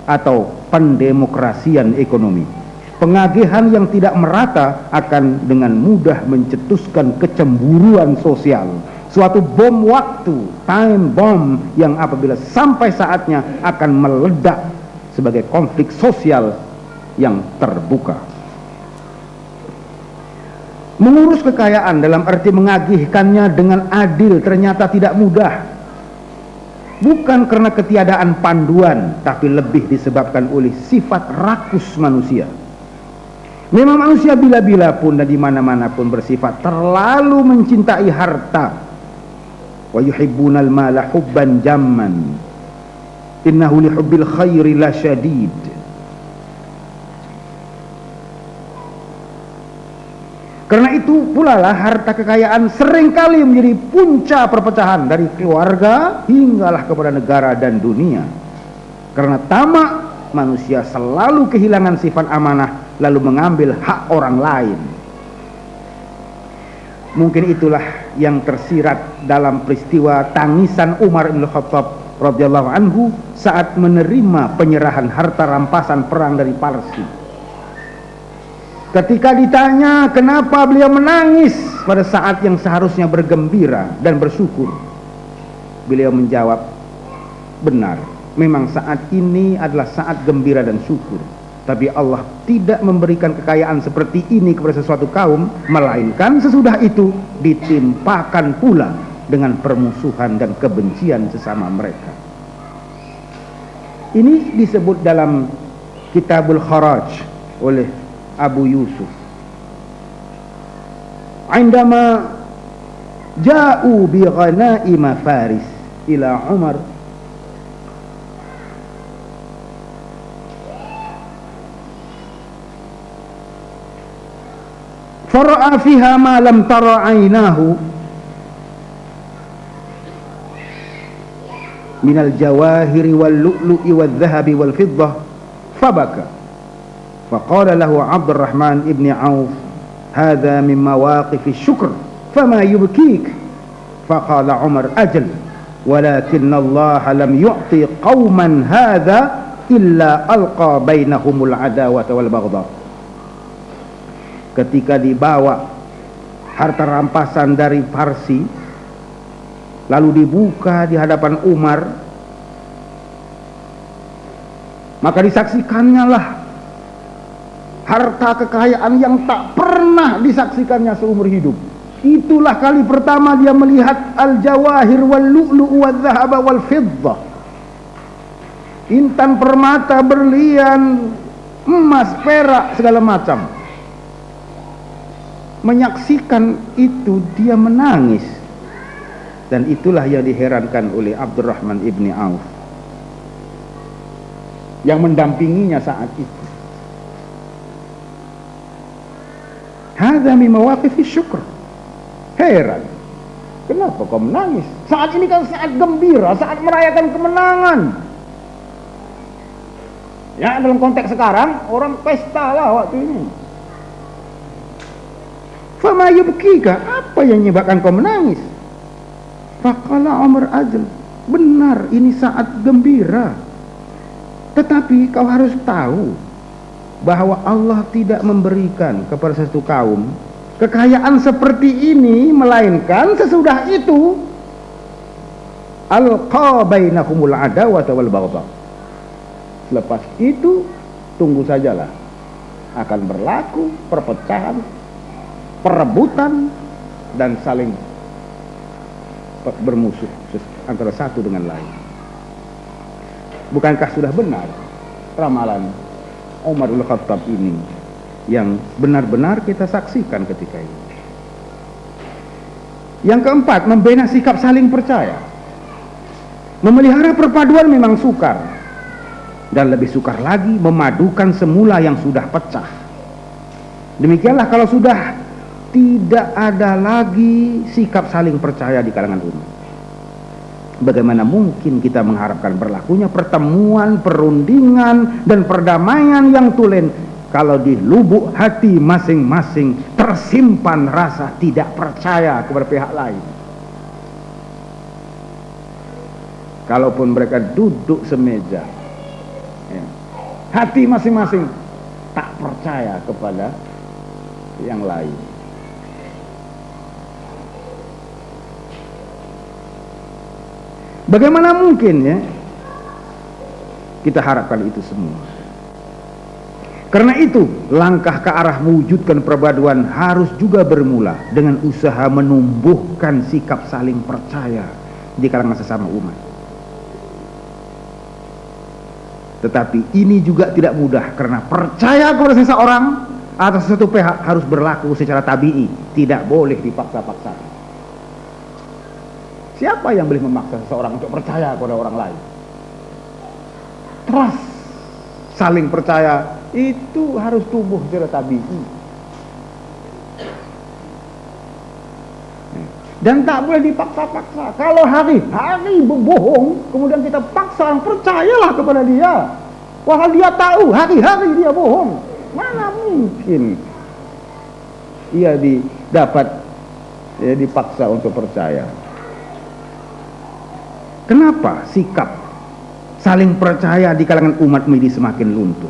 atau pendemokrasian ekonomi. Pengagihan yang tidak merata akan dengan mudah mencetuskan kecemburuan sosial, suatu bom waktu, time bomb, yang apabila sampai saatnya akan meledak sebagai konflik sosial yang terbuka. Mengurus kekayaan dalam arti mengagihkannya dengan adil ternyata tidak mudah. Bukan karena ketiadaan panduan, tapi lebih disebabkan oleh sifat rakus manusia. Memang manusia bila-bila pun dan dimana-mana pun bersifat terlalu mencintai harta. Wa yuhibbunal mala hubban jamman innahu lihubbil khairi lasyadid. Karena itu pula lah harta kekayaan seringkali menjadi punca perpecahan dari keluarga hinggalah kepada negara dan dunia. Karena tamak, manusia selalu kehilangan sifat amanah lalu mengambil hak orang lain. Mungkin itulah yang tersirat dalam peristiwa tangisan Umar bin Khattab radhiyallahu anhu saat menerima penyerahan harta rampasan perang dari Parsi. Ketika ditanya kenapa beliau menangis pada saat yang seharusnya bergembira dan bersyukur, beliau menjawab, benar, memang saat ini adalah saat gembira dan syukur, tapi Allah tidak memberikan kekayaan seperti ini kepada sesuatu kaum, melainkan sesudah itu ditimpakan pula dengan permusuhan dan kebencian sesama mereka. Ini disebut dalam Kitabul Kharaj oleh Abu Yusuf. Indama ja'u bi ghanaima Faris ila Umar fara'a fiha ma lam tara 'ainahu minal jawahiri wal lu'lu'i wal dhahabi wal fiddah fabaka. Faqala lahu Abdurrahman ibn Auf, hadha min mawaqif syukr fama yubkik. Faqala Umar, ajal, walakin Allah lam yu'ti qauman hadha illa alqa bainahumul adawata wal baghdha. Ketika dibawa harta rampasan dari Parsi lalu dibuka di hadapan Umar, maka disaksikannya lah harta kekayaan yang tak pernah disaksikannya seumur hidup. Itulah kali pertama dia melihat al-jawahir wal lu'lu' wal dhahaba wal fiddah. intan, permata, berlian, emas, perak, segala macam. Menyaksikan itu dia menangis. Dan itulah yang diherankan oleh Abdurrahman ibni Auf yang mendampinginya saat itu. Hadza min mawaqifis syukr. Heran, kenapa kau menangis? Saat ini kan saat gembira, saat merayakan kemenangan. Ya, dalam konteks sekarang orang pesta lah waktu ini. Fama yubkika, apa yang menyebabkan kau menangis? Faqala Umar ajal, benar ini saat gembira. Tetapi kau harus tahu bahwa Allah tidak memberikan kepada satu kaum kekayaan seperti ini, melainkan sesudah itu alqa bainahumul adawata wal baghdha. Selepas itu tunggu sajalah, akan berlaku perpecahan, perebutan, dan saling bermusuh antara satu dengan lain. Bukankah sudah benar ramalan Umar bin Khattab ini yang benar-benar kita saksikan ketika ini? Yang keempat, membina sikap saling percaya. Memelihara perpaduan memang sukar, dan lebih sukar lagi memadukan semula yang sudah pecah. Demikianlah kalau sudah tidak ada lagi sikap saling percaya di kalangan umat, bagaimana mungkin kita mengharapkan berlakunya pertemuan, perundingan, dan perdamaian yang tulen kalau di lubuk hati masing-masing tersimpan rasa tidak percaya kepada pihak lain? Kalaupun mereka duduk semeja, ya, hati masing-masing tak percaya kepada yang lain. Bagaimana mungkin ya kita harapkan itu semua? Karena itu langkah ke arah mewujudkan perpaduan harus juga bermula dengan usaha menumbuhkan sikap saling percaya di kalangan sesama umat. Tetapi ini juga tidak mudah, karena percaya kepada seseorang atau sesuatu pihak harus berlaku secara tabii, tidak boleh dipaksa-paksa. Siapa yang boleh memaksa seseorang untuk percaya kepada orang lain? Trust, saling percaya, itu harus tumbuh secara tabii. Dan tak boleh dipaksa-paksa. Kalau hari-hari berbohong, kemudian kita paksa, percayalah kepada dia, wahai dia tahu hari-hari dia bohong, mana mungkin ia dipaksa untuk percaya? Kenapa sikap saling percaya di kalangan umat ini semakin luntur?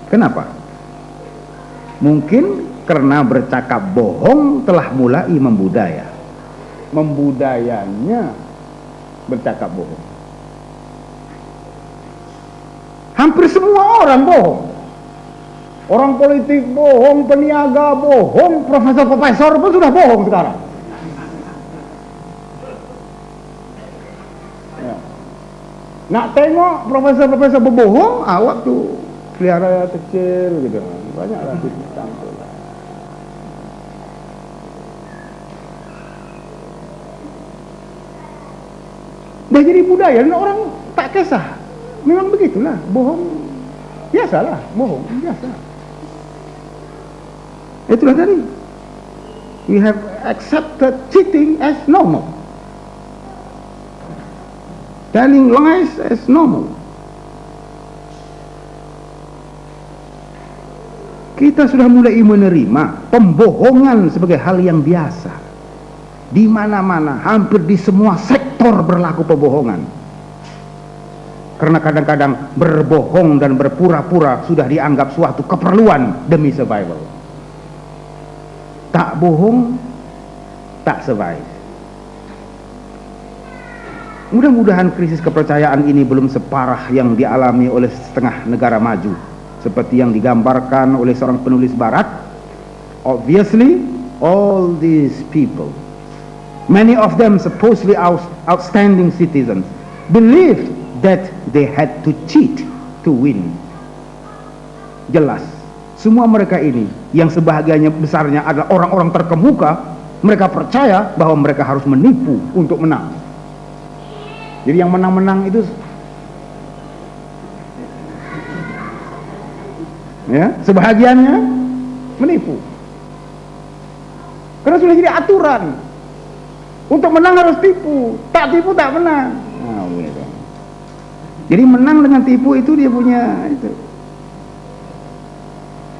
Kenapa? Mungkin karena bercakap bohong telah mulai membudaya. Membudayanya bercakap bohong. Hampir semua orang bohong. Orang politik bohong, peniaga bohong, profesor-profesor pun sudah bohong sekarang. Nak tengok profesor-profesor berbohong, waktu pelihara kecil gitu, banyaklah campur. Dah jadi budaya dan orang tak kisah. Memang begitulah, bohong biasalah, bohong biasa. Itulah tadi, we have accepted cheating as normal, telling lies as normal. Kita sudah mulai menerima pembohongan sebagai hal yang biasa. Di mana-mana, hampir di semua sektor berlaku pembohongan. Karena kadang-kadang berbohong dan berpura-pura sudah dianggap suatu keperluan demi survival. Tak bohong, tak survive. Mudah-mudahan krisis kepercayaan ini belum separah yang dialami oleh setengah negara maju, seperti yang digambarkan oleh seorang penulis barat. Obviously, all these people, many of them supposedly outstanding citizens, believed that they had to cheat to win. Jelas, semua mereka ini yang sebahagiannya besarnya adalah orang-orang terkemuka, mereka percaya bahwa mereka harus menipu untuk menang. Jadi yang menang-menang itu ya, sebahagiannya menipu. Karena sudah jadi aturan. Untuk menang harus tipu, tak tipu tak menang. Nah, gitu. Jadi menang dengan tipu itu dia punya itu.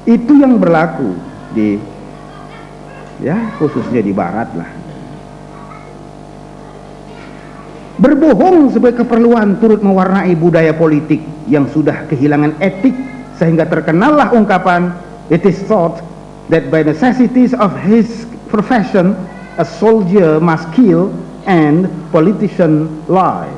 Itu yang berlaku di, ya, khususnya di barat lah. Berbohong sebagai keperluan turut mewarnai budaya politik yang sudah kehilangan etik, sehingga terkenallah ungkapan, "It is thought that by necessities of his profession a soldier must kill and politician lie."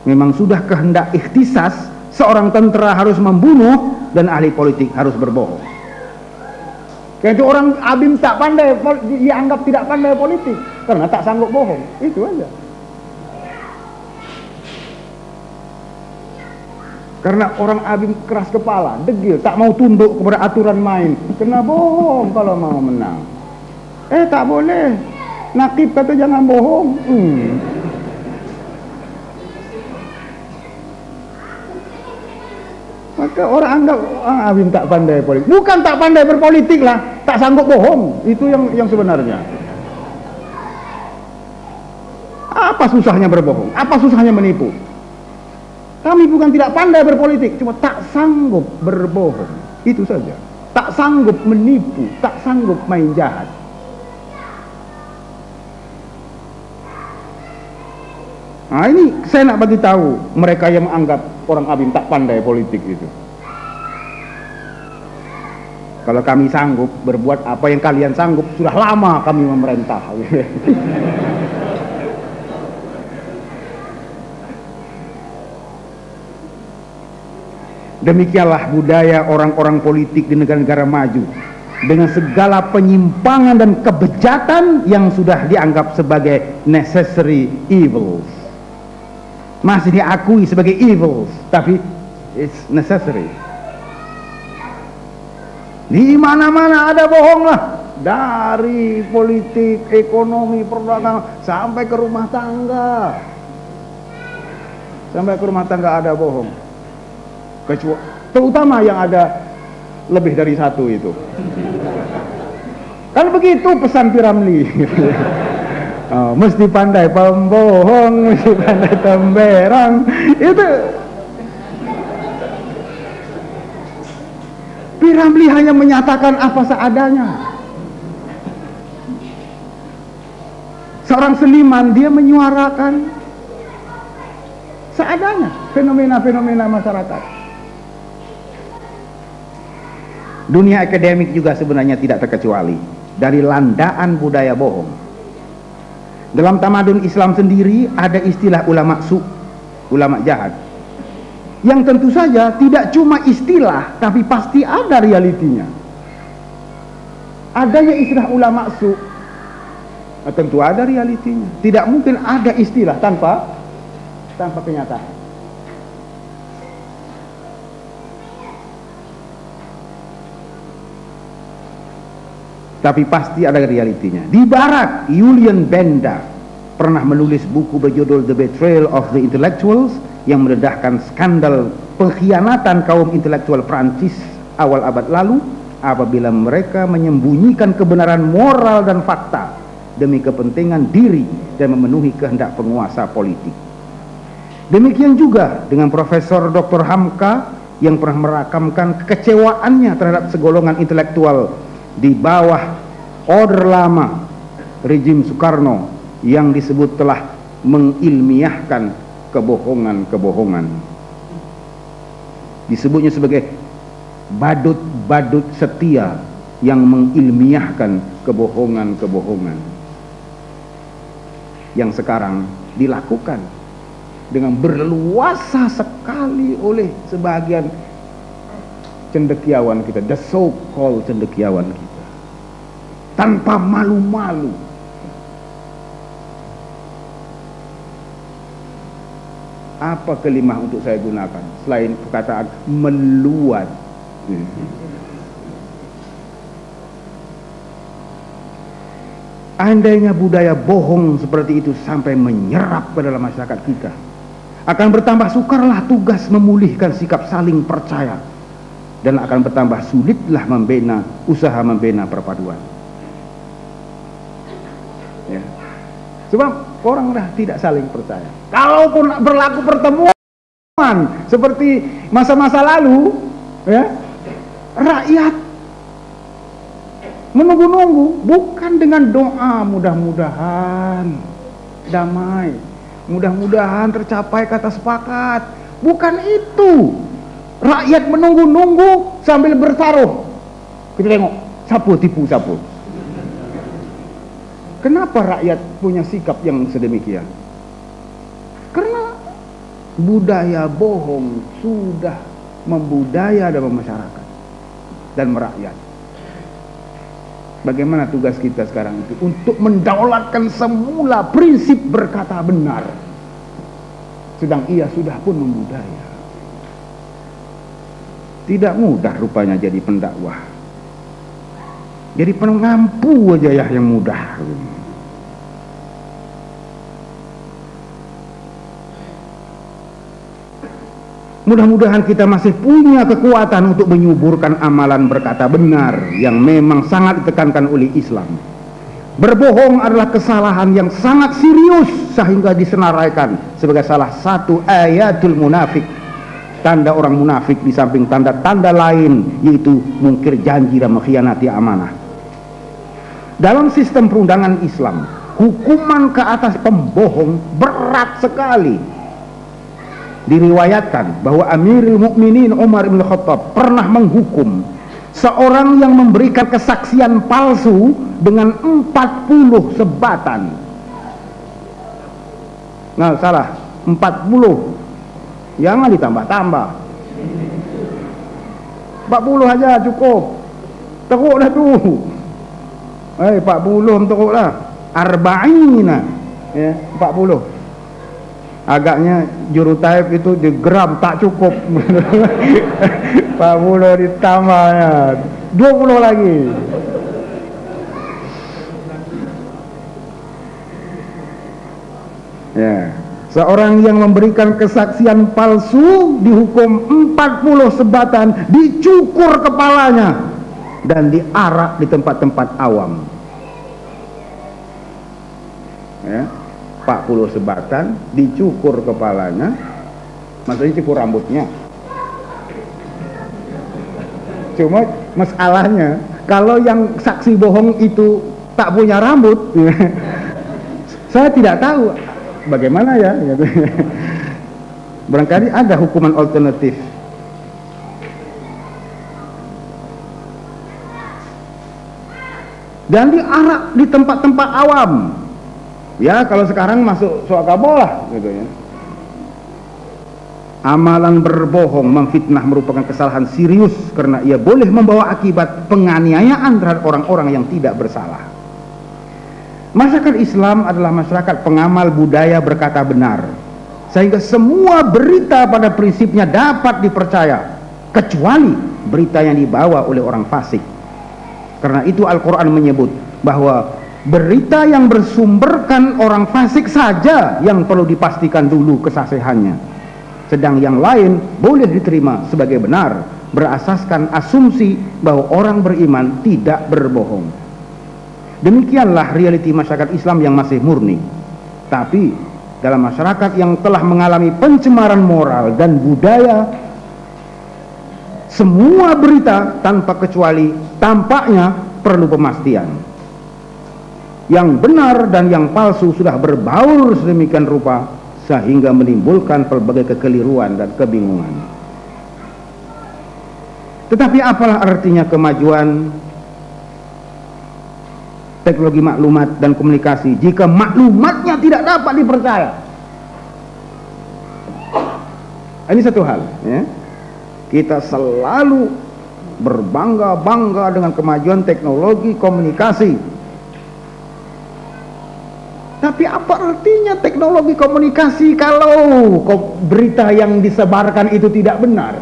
Memang sudah kehendak ikhtisas, seorang tentara harus membunuh dan ahli politik harus berbohong. Karena itu orang Abim tak pandai, dianggap tidak pandai politik karena tak sanggup bohong. Itu aja. Karena orang Abim keras kepala, degil, tak mau tunduk kepada aturan main, kena bohong kalau mau menang. Tak boleh, Nakib kata jangan bohong. Maka orang anggap Abim tak pandai politik. Bukan tak pandai berpolitik lah, tak sanggup bohong. Itu yang sebenarnya. Apa susahnya berbohong? Apa susahnya menipu? Kami bukan tidak pandai berpolitik, cuma tak sanggup berbohong. Itu saja. Tak sanggup menipu, tak sanggup main jahat. Nah, ini saya nak bagi tahu mereka yang menganggap orang Abim tak pandai politik itu. Kalau kami sanggup berbuat apa yang kalian sanggup, sudah lama kami memerintah. Demikianlah budaya orang-orang politik di negara-negara maju, dengan segala penyimpangan dan kebejatan yang sudah dianggap sebagai necessary evils. Masih diakui sebagai evils, tapi it's necessary. Di mana-mana ada bohong lah, dari politik, ekonomi, perdagangan sampai ke rumah tangga. Sampai ke rumah tangga ada bohong. Kecuali, terutama yang ada lebih dari satu itu. Kan begitu pesan Piramli. Mesti pandai pembohong, mesti pandai temberang. Itu Piramli hanya menyatakan apa seadanya. Seorang seniman, dia menyuarakan seadanya fenomena-fenomena masyarakat. Dunia akademik juga sebenarnya tidak terkecuali dari landaan budaya bohong. Dalam tamadun Islam sendiri ada istilah ulama su, ulama jahat, yang tentu saja tidak cuma istilah, tapi pasti ada realitinya. Adanya istilah ulama su, tentu ada realitinya. Tidak mungkin ada istilah tanpa kenyataan. Tapi pasti ada realitinya. Di barat, Julian Benda pernah menulis buku berjudul The Betrayal of the Intellectuals, yang mendedahkan skandal pengkhianatan kaum intelektual Prancis awal abad lalu apabila mereka menyembunyikan kebenaran moral dan fakta demi kepentingan diri dan memenuhi kehendak penguasa politik. Demikian juga dengan Profesor Dr. Hamka yang pernah merakamkan kekecewaannya terhadap segolongan intelektual di bawah order lama rejim Soekarno yang disebut telah mengilmiahkan kebohongan-kebohongan. Disebutnya sebagai badut-badut setia yang mengilmiahkan kebohongan-kebohongan yang sekarang dilakukan dengan berleluasa sekali oleh sebagian cendekiawan kita, the so-called cendekiawan kita, tanpa malu-malu. Apa kelimah untuk saya gunakan selain perkataan meluat? Andainya budaya bohong seperti itu sampai menyerap ke dalam masyarakat kita, akan bertambah sukarlah tugas memulihkan sikap saling percaya, dan akan bertambah sulitlah usaha membina perpaduan. Ya. Sebab orang dah tidak saling percaya. Kalaupun berlaku pertemuan seperti masa-masa lalu, ya, rakyat menunggu-nunggu, bukan dengan doa mudah-mudahan damai, mudah-mudahan tercapai kata sepakat. Bukan itu. Rakyat menunggu-nunggu sambil bertaruh. Kita tengok siapa tipu siapa. Kenapa rakyat punya sikap yang sedemikian? Karena budaya bohong sudah membudaya dalam masyarakat dan merakyat. Bagaimana tugas kita sekarang itu? Untuk mendaulatkan semula prinsip berkata benar, sedang ia sudah pun membudaya. Tidak mudah rupanya jadi pendakwah. Jadi pengampu aja ya yang mudah. Mudah-mudahan kita masih punya kekuatan untuk menyuburkan amalan berkata benar yang memang sangat ditekankan oleh Islam. Berbohong adalah kesalahan yang sangat serius sehingga disenaraikan sebagai salah satu ayatul munafik, tanda orang munafik di samping tanda-tanda lain, yaitu mungkir janji dan mengkhianati amanah. Dalam sistem perundangan Islam, hukuman ke atas pembohong berat sekali. Diriwayatkan bahwa Amirul Mukminin Umar bin Khattab pernah menghukum seorang yang memberikan kesaksian palsu dengan 40 sebatan. Nah, salah, 40. Jangan ditambah-tambah. 40 aja cukup. Teruk dah tu. 40 teruk lah. Arba'ina. Ya, 40. Agaknya jurutaib itu digeram tak cukup. 40 ditambahnya 20 lagi. Ya, seorang yang memberikan kesaksian palsu dihukum 40 sebatan, dicukur kepalanya dan diarak di tempat-tempat awam. Ya, 40 sebatan, dicukur kepalanya, maksudnya cukur rambutnya. Cuma masalahnya, kalau yang saksi bohong itu tak punya rambut, saya tidak tahu bagaimana ya. Barangkali ada hukuman alternatif. Dan diarak di tempat-tempat awam. Ya, kalau sekarang masuk suakabo lah gitu ya. Amalan berbohong memfitnah merupakan kesalahan serius karena ia boleh membawa akibat penganiayaan terhadap orang-orang yang tidak bersalah. Masyarakat Islam adalah masyarakat pengamal budaya berkata benar, sehingga semua berita pada prinsipnya dapat dipercaya, kecuali berita yang dibawa oleh orang fasik. Karena itu Al-Quran menyebut bahwa berita yang bersumberkan orang fasik saja yang perlu dipastikan dulu kesahihannya, sedang yang lain boleh diterima sebagai benar berasaskan asumsi bahwa orang beriman tidak berbohong. Demikianlah realiti masyarakat Islam yang masih murni. Tapi dalam masyarakat yang telah mengalami pencemaran moral dan budaya, semua berita tanpa kecuali tampaknya perlu pemastian. Yang benar dan yang palsu sudah berbaur sedemikian rupa sehingga menimbulkan pelbagai kekeliruan dan kebingungan. Tetapi apalah artinya kemajuan teknologi maklumat dan komunikasi jika maklumatnya tidak dapat dipercaya? Ini satu hal ya. Kita selalu berbangga-bangga dengan kemajuan teknologi komunikasi. Tapi apa artinya teknologi komunikasi kalau berita yang disebarkan itu tidak benar?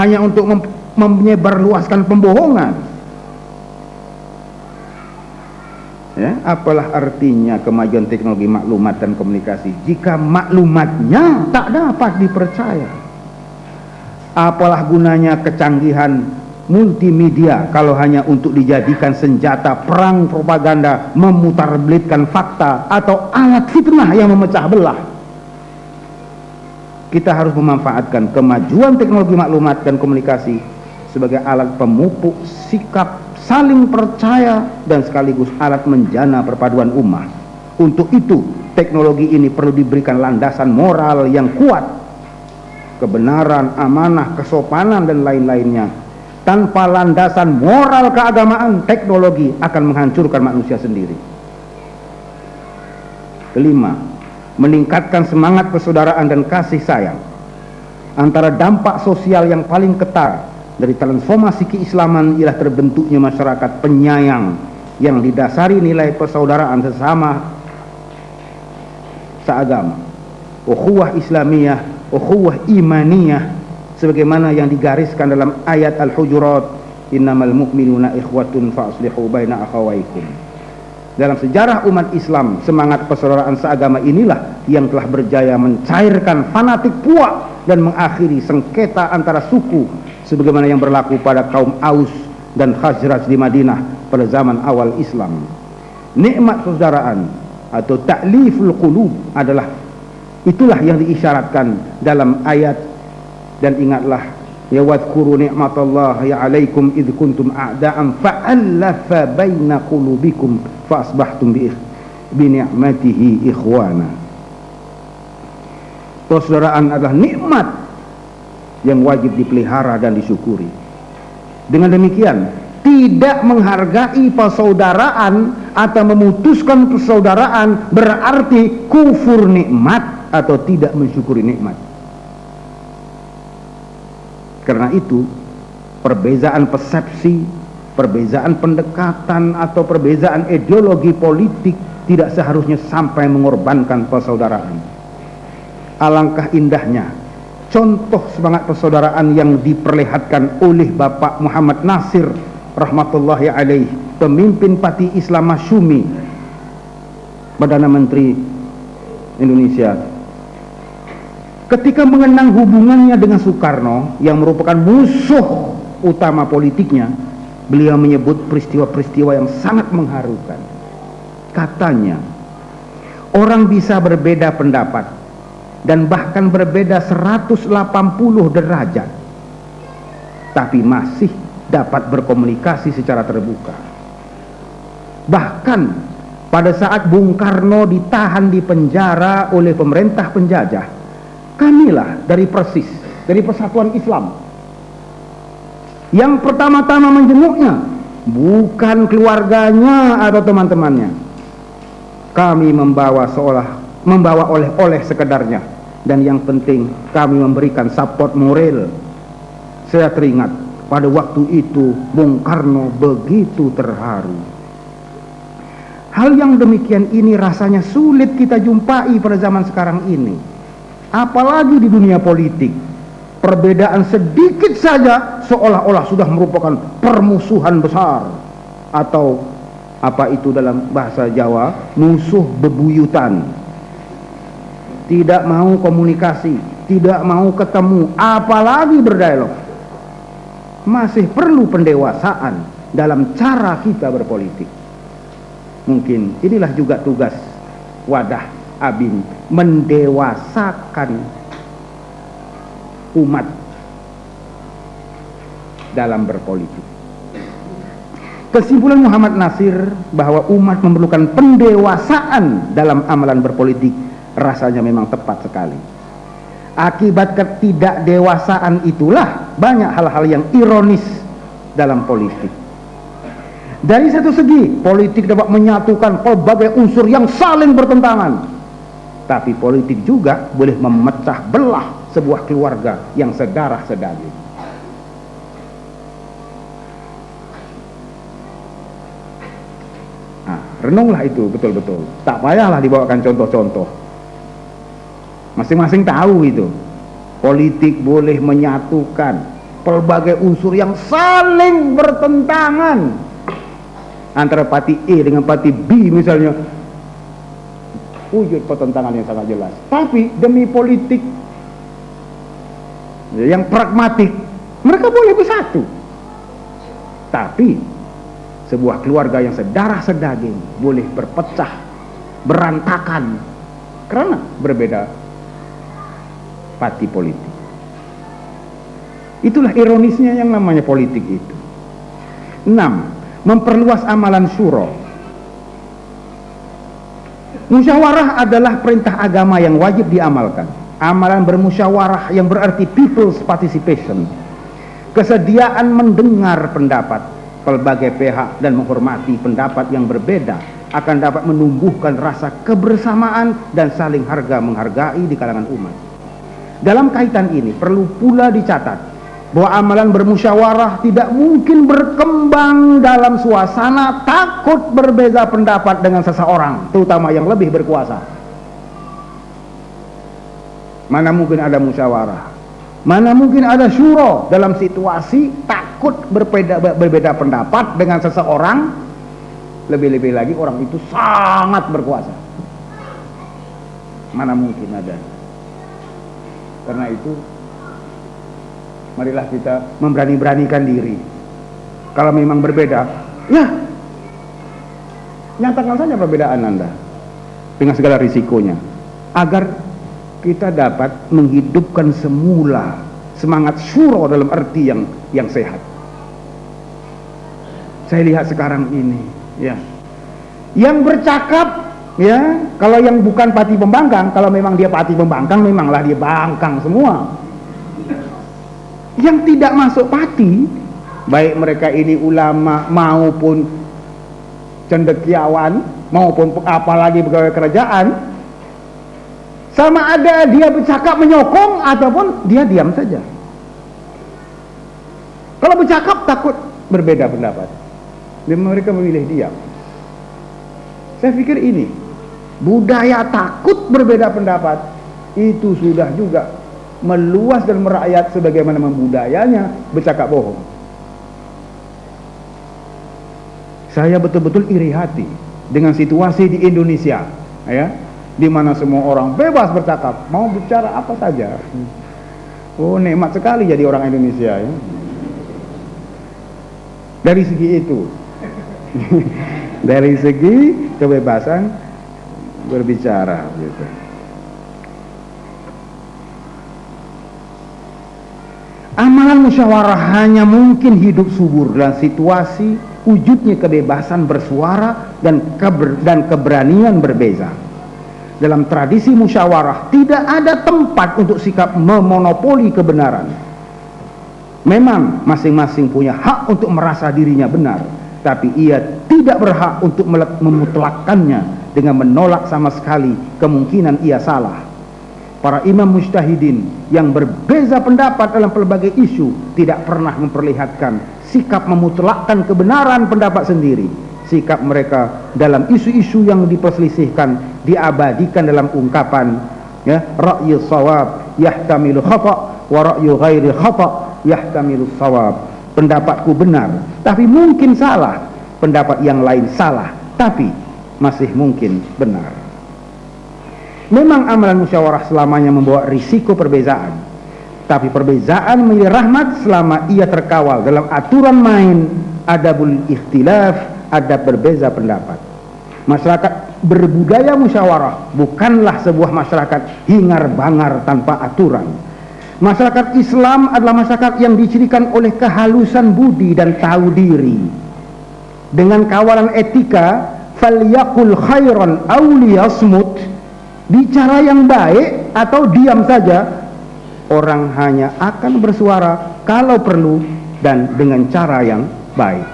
Hanya untuk menyebarluaskan pembohongan. Ya, apalah artinya kemajuan teknologi maklumat dan komunikasi jika maklumatnya tak dapat dipercaya? Apalah gunanya kecanggihan multimedia kalau hanya untuk dijadikan senjata perang propaganda, memutarbelitkan fakta, atau alat fitnah yang memecah belah? Kita harus memanfaatkan kemajuan teknologi maklumat dan komunikasi sebagai alat pemupuk sikap saling percaya dan sekaligus alat menjana perpaduan umat. Untuk itu, teknologi ini perlu diberikan landasan moral yang kuat, kebenaran, amanah, kesopanan, dan lain-lainnya. Tanpa landasan moral keagamaan, teknologi akan menghancurkan manusia sendiri. Kelima, meningkatkan semangat persaudaraan dan kasih sayang. Antara dampak sosial yang paling ketara dari transformasi keislaman ialah terbentuknya masyarakat penyayang yang didasari nilai persaudaraan sesama seagama, ukhuwah islamiyah, ukhuwah imaniyah, sebagaimana yang digariskan dalam ayat Al-Hujurat, innamal mu'minuna ikhwatun fa'aslihu baina akhawaykum. Dalam sejarah umat Islam, semangat persaudaraan seagama inilah yang telah berjaya mencairkan fanatik puak dan mengakhiri sengketa antara suku sebagaimana yang berlaku pada kaum Aus dan Khazraj di Madinah pada zaman awal Islam. Nikmat persaudaraan atau ta'liful qulub itulah yang diisyaratkan dalam ayat. Dan ingatlah, ya wadhkuru ni'matallahi 'alaikum idh kuntum a'da'an fa'alafa baina qulubikum fa asbahtum bi ni'matihi ikhwana. Persaudaraan adalah nikmat yang wajib dipelihara dan disyukuri. Dengan demikian, tidak menghargai persaudaraan atau memutuskan persaudaraan berarti kufur nikmat atau tidak mensyukuri nikmat. Karena itu, perbezaan persepsi, perbezaan pendekatan, atau perbezaan ideologi politik tidak seharusnya sampai mengorbankan persaudaraan. Alangkah indahnya contoh semangat persaudaraan yang diperlihatkan oleh Bapak Muhammad Nasir rahmatullahi alaih, pemimpin Parti Islam Masyumi, Perdana Menteri Indonesia, ketika mengenang hubungannya dengan Soekarno yang merupakan musuh utama politiknya. Beliau menyebut peristiwa-peristiwa yang sangat mengharukan. Katanya, orang bisa berbeda pendapat dan bahkan berbeda 180 derajat, tapi masih dapat berkomunikasi secara terbuka. Bahkan pada saat Bung Karno ditahan di penjara oleh pemerintah penjajah, kamilah dari Persis, dari Persatuan Islam, yang pertama-tama menjenguknya bukan keluarganya atau teman-temannya. Kami membawa oleh-oleh sekedarnya, dan yang penting kami memberikan support moral. Saya teringat pada waktu itu Bung Karno begitu terharu. Hal yang demikian ini rasanya sulit kita jumpai pada zaman sekarang ini, apalagi di dunia politik. Perbedaan sedikit saja seolah-olah sudah merupakan permusuhan besar, atau apa itu dalam bahasa Jawa, musuh bebuyutan. Tidak mau komunikasi, tidak mau ketemu, apalagi berdialog. Masih perlu pendewasaan dalam cara kita berpolitik. Mungkin inilah juga tugas wadah ABIN, mendewasakan umat dalam berpolitik. Kesimpulan Muhammad Nasir bahwa umat memerlukan pendewasaan dalam amalan berpolitik rasanya memang tepat sekali. Akibat ketidakdewasaan itulah banyak hal-hal yang ironis dalam politik. Dari satu segi, politik dapat menyatukan berbagai unsur yang saling bertentangan, tapi politik juga boleh memecah belah sebuah keluarga yang sedarah sedaging. renunglah itu betul-betul. Tak payahlah dibawakan contoh-contoh. Masing-masing tahu itu. Politik boleh menyatukan pelbagai unsur yang saling bertentangan antara parti A dengan parti B misalnya, wujud pertentangan yang sangat jelas. Tapi demi politik yang pragmatik, mereka boleh bersatu. Tapi sebuah keluarga yang sedarah sedaging boleh berpecah, berantakan karena berbeda parti politik. Itulah ironisnya yang namanya politik itu. 6. Memperluas amalan syuro. Musyawarah adalah perintah agama yang wajib diamalkan. Amalan bermusyawarah yang berarti people's participation, kesediaan mendengar pendapat pelbagai pihak dan menghormati pendapat yang berbeda akan dapat menumbuhkan rasa kebersamaan dan saling harga menghargai di kalangan umat. Dalam kaitan ini perlu pula dicatat bahwa amalan bermusyawarah tidak mungkin berkembang dalam suasana takut berbeza pendapat dengan seseorang, terutama yang lebih berkuasa. Mana mungkin ada musyawarah, mana mungkin ada syuro dalam situasi takut berbeda pendapat dengan seseorang, lebih-lebih lagi orang itu sangat berkuasa. Mana mungkin ada. Karena itu marilah kita memberani-beranikan diri. Kalau memang berbeda, ya nyatakan saja perbedaan Anda dengan segala risikonya, agar kita dapat menghidupkan semula semangat syuro dalam arti yang sehat. Saya lihat sekarang ini, ya, yang bercakap, ya, kalau yang bukan parti pembangkang, kalau memang dia parti pembangkang, memanglah dia bangkang semua. Yang tidak masuk parti, baik mereka ini ulama maupun cendekiawan maupun apalagi pegawai kerajaan, sama ada dia bercakap menyokong ataupun dia diam saja. Kalau bercakap takut berbeda pendapat, dan mereka memilih diam. Saya pikir ini budaya takut berbeda pendapat itu sudah juga meluas dan merakyat sebagaimana membudayanya bercakap bohong. Saya betul-betul iri hati dengan situasi di Indonesia, ya, di mana semua orang bebas bercakap, mau bicara apa saja. Oh, nikmat sekali jadi orang Indonesia, ya. Dari segi itu, dari segi kebebasan berbicara, gitu. Amalan musyawarah hanya mungkin hidup subur dalam situasi wujudnya kebebasan bersuara dan keberanian berbeza. Dalam tradisi musyawarah tidak ada tempat untuk sikap memonopoli kebenaran. Memang masing-masing punya hak untuk merasa dirinya benar, tapi ia tidak berhak untuk memutlakkannya dengan menolak sama sekali kemungkinan ia salah. Para imam mujtahidin yang berbeza pendapat dalam pelbagai isu tidak pernah memperlihatkan sikap memutlakkan kebenaran pendapat sendiri. Sikap mereka dalam isu-isu yang diperselisihkan diabadikan dalam ungkapan, ya, ra'yu shawab yahtamilu khata' wa ra'yu ghairi khata' yahtamilu shawab. Pendapatku benar, tapi mungkin salah. Pendapat yang lain salah, tapi masih mungkin benar. Memang amalan musyawarah selamanya membawa risiko perbezaan, tapi perbezaan menjadi rahmat selama ia terkawal dalam aturan main adabul ikhtilaf, adab berbeza pendapat. Masyarakat berbudaya musyawarah bukanlah sebuah masyarakat hingar-bangar tanpa aturan. Masyarakat Islam adalah masyarakat yang dicirikan oleh kehalusan budi dan tahu diri. Dengan kawalan etika, falyaqul khairan aw liyasmut, bicara yang baik atau diam saja. Orang hanya akan bersuara kalau perlu dan dengan cara yang baik.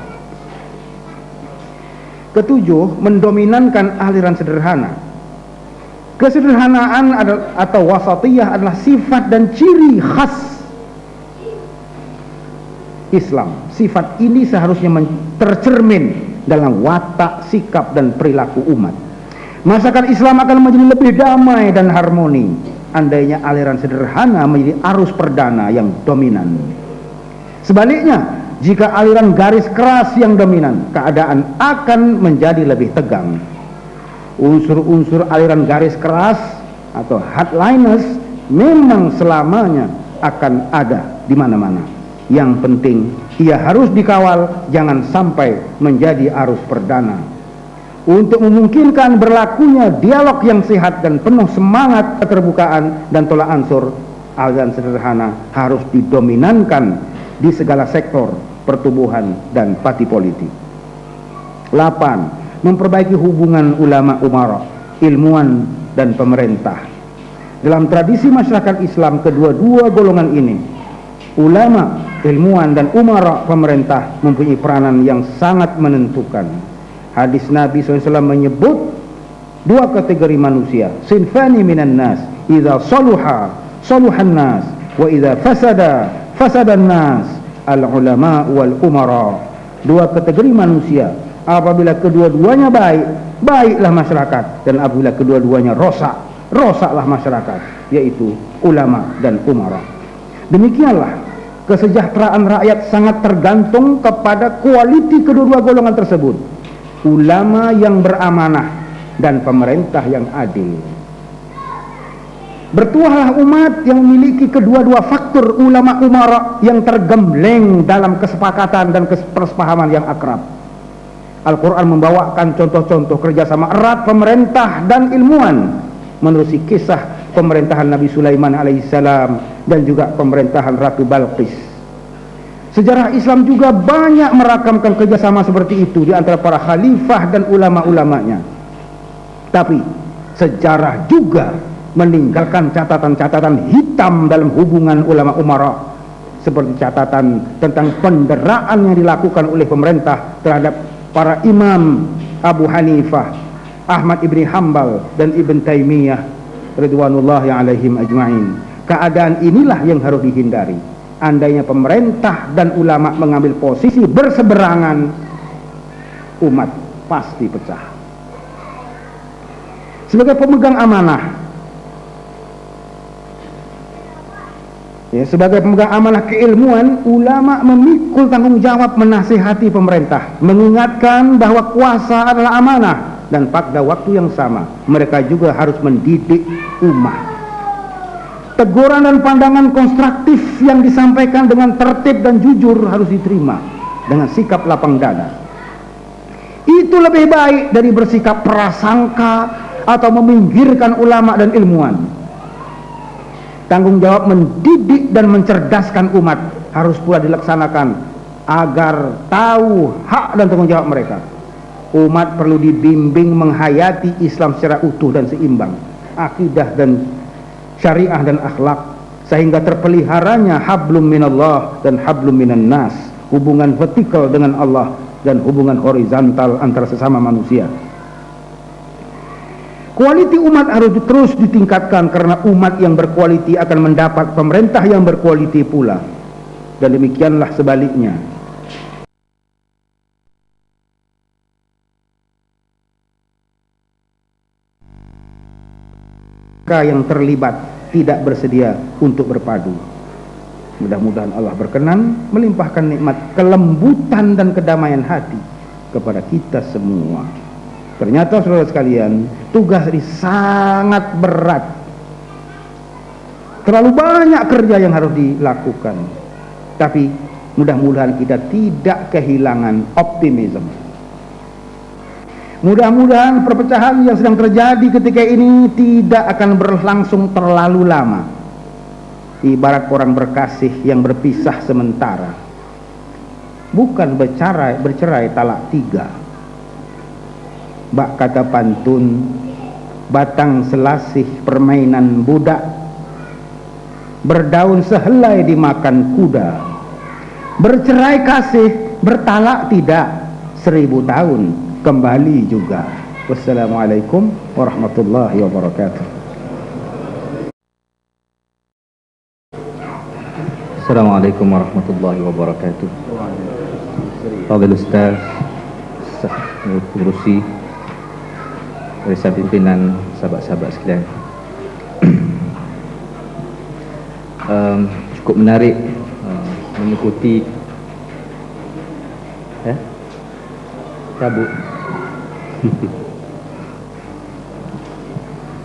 Ketujuh, mendominankan aliran sederhana. Kesederhanaan atau wasatiyah adalah sifat dan ciri khas Islam. Sifat ini seharusnya tercermin dalam watak, sikap, dan perilaku umat. Masyarakat Islam akan menjadi lebih damai dan harmoni andainya aliran sederhana menjadi arus perdana yang dominan. Sebaliknya, jika aliran garis keras yang dominan, keadaan akan menjadi lebih tegang. Unsur-unsur aliran garis keras atau hardliners memang selamanya akan ada di mana-mana. Yang penting, ia harus dikawal, jangan sampai menjadi arus perdana. Untuk memungkinkan berlakunya dialog yang sehat dan penuh semangat keterbukaan dan tolak ansur, aliran sederhana harus didominankan di segala sektor pertubuhan dan parti politik. 8. Memperbaiki hubungan ulama umara, ilmuwan dan pemerintah. Dalam tradisi masyarakat Islam, kedua-dua golongan ini, ulama, ilmuwan dan umara pemerintah, mempunyai peranan yang sangat menentukan. Hadis Nabi SAW menyebut dua kategori manusia, sinfani minan nas, idza saluha saluhan nas, wa idza fasada fasadan nas, al ulama wal umara. Dua kategori manusia, apabila kedua-duanya baik, baiklah masyarakat, dan apabila kedua-duanya rosak, rosaklah masyarakat, yaitu ulama dan umara. Demikianlah kesejahteraan rakyat sangat tergantung kepada kualiti kedua-dua golongan tersebut, ulama yang beramanah dan pemerintah yang adil. Bertuahlah umat yang memiliki kedua-dua faktor, ulama umara yang tergembleng dalam kesepakatan dan kesepahaman yang akrab. Al-Quran membawakan contoh-contoh kerjasama erat pemerintah dan ilmuwan menerusi kisah pemerintahan Nabi Sulaiman alaihissalam dan juga pemerintahan Ratu Balqis. Sejarah Islam juga banyak merakamkan kerjasama seperti itu di antara para khalifah dan ulama-ulamanya. Tapi sejarah juga meninggalkan catatan-catatan hitam dalam hubungan ulama umara, seperti catatan tentang penderaan yang dilakukan oleh pemerintah terhadap para imam Abu Hanifah, Ahmad ibn Hanbal dan Ibn Taimiyah ridwanullahi alaihim ajma'in. Keadaan inilah yang harus dihindari. Andainya pemerintah dan ulama mengambil posisi berseberangan, umat pasti pecah. Sebagai pemegang amanah, sebagai pemegang amanah keilmuan, ulama memikul tanggung jawab menasihati pemerintah, mengingatkan bahwa kuasa adalah amanah, dan pada waktu yang sama mereka juga harus mendidik umat. Teguran dan pandangan konstruktif yang disampaikan dengan tertib dan jujur harus diterima dengan sikap lapang dada. Itu lebih baik dari bersikap prasangka atau meminggirkan ulama dan ilmuwan. Tanggung jawab mendidik dan mencerdaskan umat harus pula dilaksanakan agar tahu hak dan tanggung jawab mereka. Umat perlu dibimbing menghayati Islam secara utuh dan seimbang, akidah dan syariah dan akhlak, sehingga terpeliharanya hablum minallah dan hablum minan nas, hubungan vertikal dengan Allah dan hubungan horizontal antara sesama manusia. Kualiti umat harus terus ditingkatkan, karena umat yang berkualiti akan mendapat pemerintah yang berkualiti pula, dan demikianlah sebaliknya. Yang terlibat tidak bersedia untuk berpadu. Mudah-mudahan Allah berkenan melimpahkan nikmat kelembutan dan kedamaian hati kepada kita semua. Ternyata saudara sekalian, tugas ini sangat berat. Terlalu banyak kerja yang harus dilakukan. Tapi mudah-mudahan kita tidak kehilangan optimisme. Mudah-mudahan perpecahan yang sedang terjadi ketika ini tidak akan berlangsung terlalu lama. Ibarat orang berkasih yang berpisah sementara, bukan bercerai talak 3. Bak kata pantun, batang selasih permainan budak, berdaun sehelai dimakan kuda. Bercerai kasih, bertalak tidak, 1000 tahun kembali juga. Wassalamualaikum warahmatullahi wabarakatuh. Assalamualaikum warahmatullahi wabarakatuh. Fadil Ustaz mengurusi barisan pimpinan, sahabat-sahabat sekalian. Cukup menarik mengikuti cabut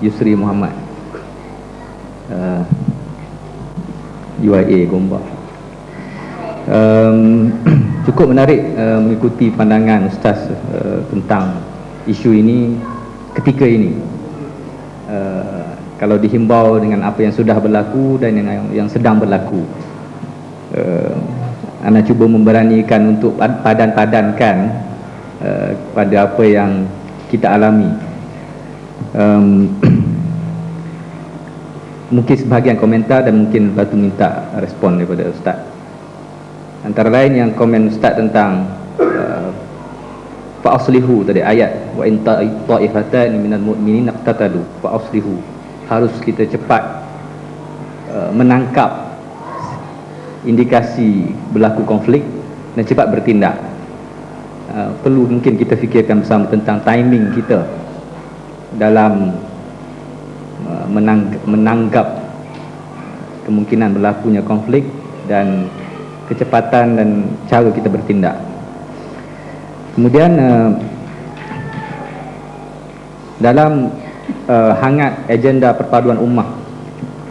Yusri Muhammad, UIA Gombak. Cukup menarik mengikuti pandangan Ustaz tentang isu ini ketika ini. Kalau dihimbau dengan apa yang sudah berlaku dan yang sedang berlaku, Ana cuba memberanikan untuk padan-padankan pada apa yang kita alami. Mungkin sebahagian komentar dan mungkin batu minta respon daripada Ustaz. Antara lain yang komen Ustaz tentang fa'aslihu tadi, ayat wa in ta'ifatan minal mu'minin iqtatalu fa'aslihu. Harus kita cepat menangkap indikasi berlaku konflik dan cepat bertindak. Perlu mungkin kita fikirkan bersama tentang timing kita dalam menanggap kemungkinan berlakunya konflik dan kecepatan dan cara kita bertindak. Kemudian dalam hangat agenda perpaduan ummah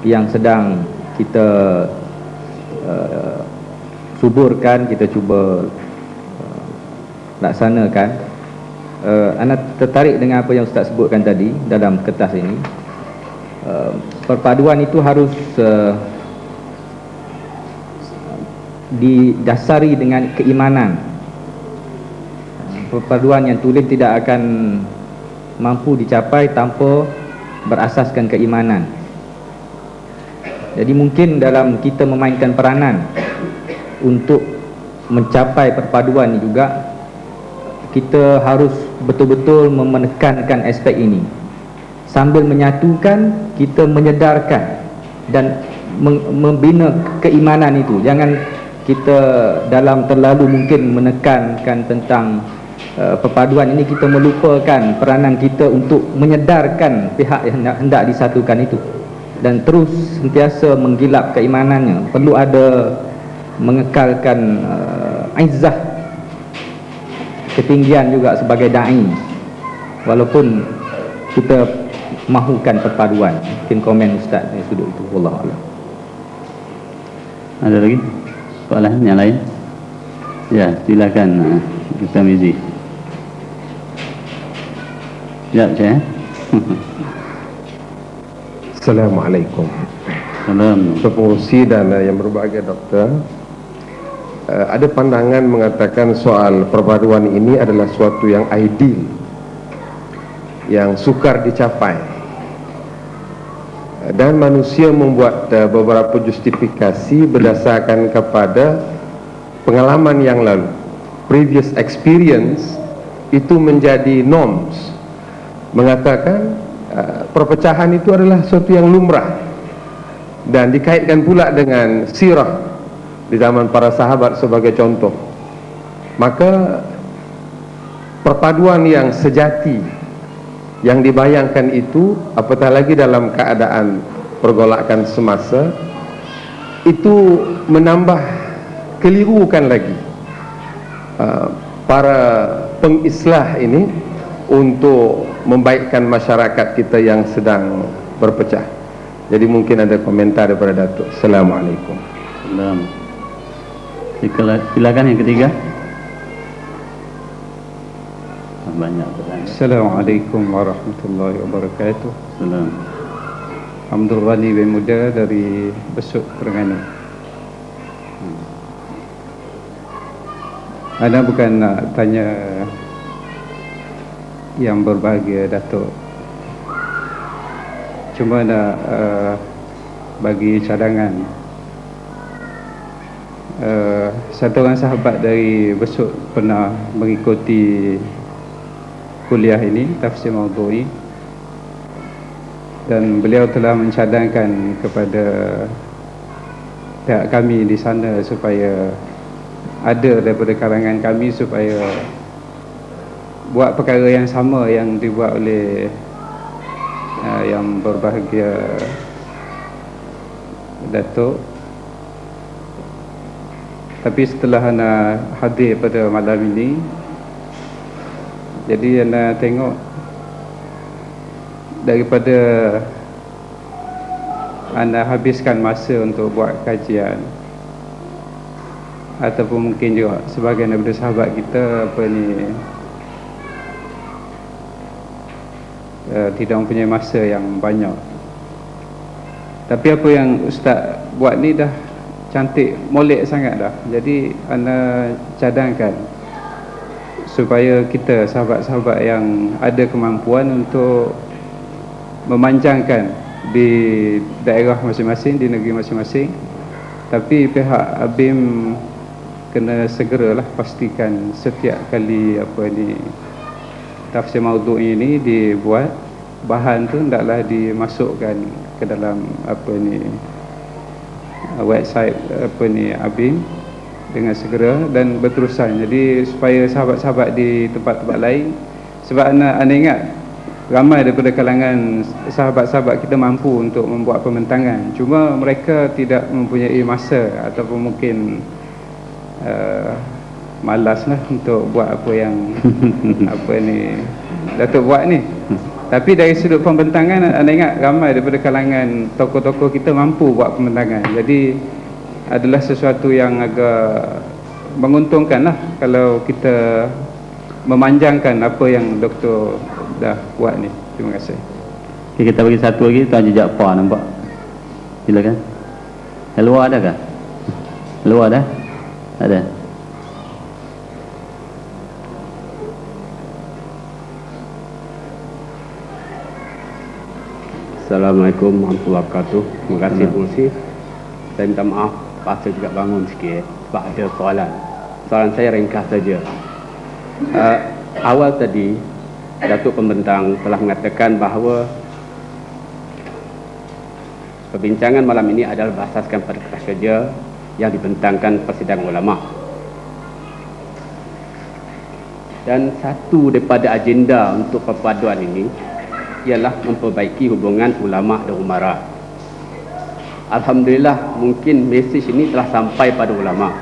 yang sedang kita suburkan, kita cuba laksanakan, Ana tertarik dengan apa yang Ustaz sebutkan tadi dalam kertas ini. Perpaduan itu harus didasari dengan keimanan. Perpaduan yang tulen tidak akan mampu dicapai tanpa berasaskan keimanan. Jadi mungkin dalam kita memainkan peranan untuk mencapai perpaduan ini juga, kita harus betul-betul menekankan aspek ini. Sambil menyatukan, kita menyedarkan dan membina keimanan itu. Jangan kita dalam terlalu mungkin menekankan tentang perpaduan ini, kita melupakan peranan kita untuk menyedarkan pihak yang hendak disatukan itu, dan terus sentiasa menggilap keimanannya. Perlu ada mengekalkan izzah, ketinggian juga sebagai da'i, walaupun kita mahukan perpaduan. Mungkin komen Ustaz dari sudut itu. Wallahualam. Ada lagi soalan yang lain? Ya, silakan kita Mizi. Ya, saya. Assalamualaikum. Salam. Pengurusi dan yang berbahagia dokter, ada pandangan mengatakan soal perpaduan ini adalah suatu yang ideal, yang sukar dicapai, dan manusia membuat beberapa justifikasi berdasarkan kepada pengalaman yang lalu. Previous experience itu menjadi norms, mengatakan perpecahan itu adalah sesuatu yang lumrah, dan dikaitkan pula dengan sirah di zaman para sahabat sebagai contoh. Maka perpaduan yang sejati yang dibayangkan itu, apatah lagi dalam keadaan pergolakan semasa, itu menambah kelirukan lagi para pengislah ini untuk membaikkan masyarakat kita yang sedang berpecah. Jadi mungkin ada komentar daripada Datuk. Assalamualaikum. Salam. Silakan yang ketiga. Banyak pertanyaan. Assalamualaikum warahmatullahi wabarakatuh. Salam. Abdul Ghani bin Muda dari Besuk, Terengganu. Ana bukan nak tanya yang berbahagia Datuk, cuma nak bagi cadangan. Satu orang sahabat dari Besuk pernah mengikuti kuliah ini, tafsir Maudhu'i, dan beliau telah mencadangkan kepada pihak kami di sana supaya ada daripada kalangan kami supaya buat perkara yang sama yang dibuat oleh yang berbahagia Datuk. Tapi setelah Ana hadir pada malam ini, jadi Ana tengok daripada Ana habiskan masa untuk buat kajian, ataupun mungkin juga sebahagian daripada sahabat kita tidak mempunyai masa yang banyak. Tapi apa yang Ustaz buat ni dah cantik, molek sangat dah. Jadi Ana cadangkan supaya kita sahabat-sahabat yang ada kemampuan untuk memanjangkan di daerah masing-masing, di negeri masing-masing. Tapi pihak ABIM kena segeralah pastikan setiap kali tafsir maudhu' ini dibuat, bahan tu hendaklah dimasukkan ke dalam website ABIM dengan segera dan berterusan. Jadi supaya sahabat-sahabat di tempat-tempat lain, sebab Ana ingat ramai daripada kalangan sahabat-sahabat kita mampu untuk membuat pembentangan, cuma mereka tidak mempunyai masa ataupun mungkin malaslah untuk buat apa yang Datuk buat ni. Tapi dari sudut pembentangan, Anda ingat ramai daripada kalangan tokoh-tokoh kita mampu buat pembentangan. Jadi adalah sesuatu yang agak menguntungkan lah kalau kita memanjangkan apa yang Doktor dah buat ni. Terima kasih. Okay, kita bagi satu lagi, Tuan Haji Jaafar, nampak? Silakan. Luar ada kah? Luar ada? Ada. Assalamualaikum warahmatullahi wabarakatuh. Terima kasih pengurusi. Saya minta maaf pasal juga bangun sikit sebab ada soalan. Soalan saya ringkas saja. Awal tadi Datuk Pembentang telah mengatakan bahawa perbincangan malam ini adalah berasaskan pada kertas kerja yang dibentangkan Persidangan Ulama. Dan satu daripada agenda untuk perpaduan ini ialah memperbaiki hubungan ulama dan umara. Alhamdulillah, mungkin mesej ini telah sampai pada ulama,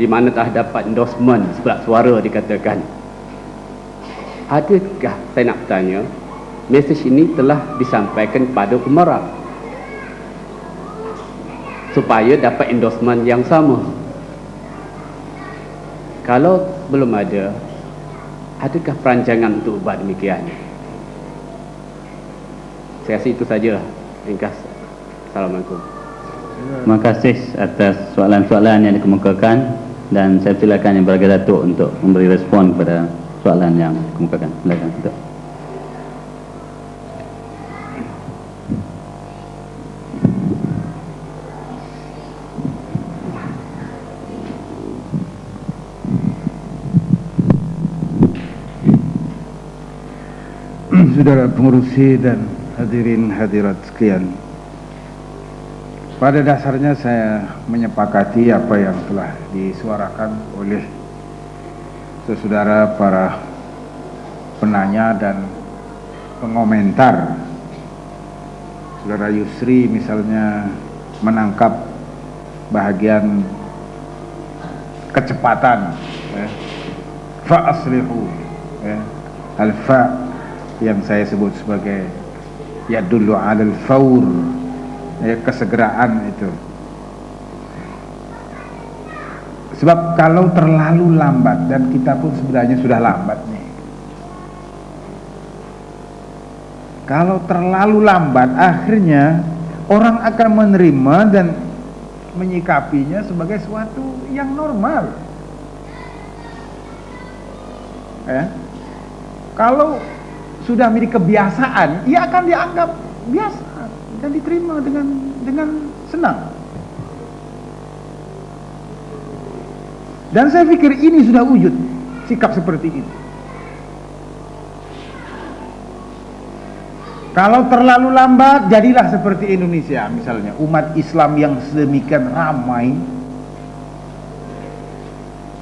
di mana telah dapat endorsement sebelah suara dikatakan. Adakah, saya nak tanya, mesej ini telah disampaikan kepada umara supaya dapat endorsement yang sama? Kalau belum ada, adakah perancangan untuk buat demikian? Saya rasa itu sajalah ringkas. Assalamualaikum. Terima kasih atas soalan-soalan yang dikemukakan, dan saya silakan Yang Berbahagia Datuk untuk memberi respon kepada soalan yang dikemukakan. Silakan Datuk. Saudara pengurusi dan hadirin hadirat sekalian, pada dasarnya saya menyepakati apa yang telah disuarakan oleh saudara para penanya dan pengomentar. Saudara Yusri misalnya menangkap bahagian kecepatan, fa aslihu, al-fa yang saya sebut sebagai yadullu alal faur, kesegeraan itu. Sebab kalau terlalu lambat, dan kita pun sebenarnya sudah lambat nih, kalau terlalu lambat akhirnya orang akan menerima dan menyikapinya sebagai suatu yang normal. Kalau sudah menjadi kebiasaan, ia akan dianggap biasa dan diterima dengan senang. Dan saya pikir ini sudah wujud sikap seperti itu. Kalau terlalu lambat, jadilah seperti Indonesia misalnya, umat Islam yang sedemikian ramai,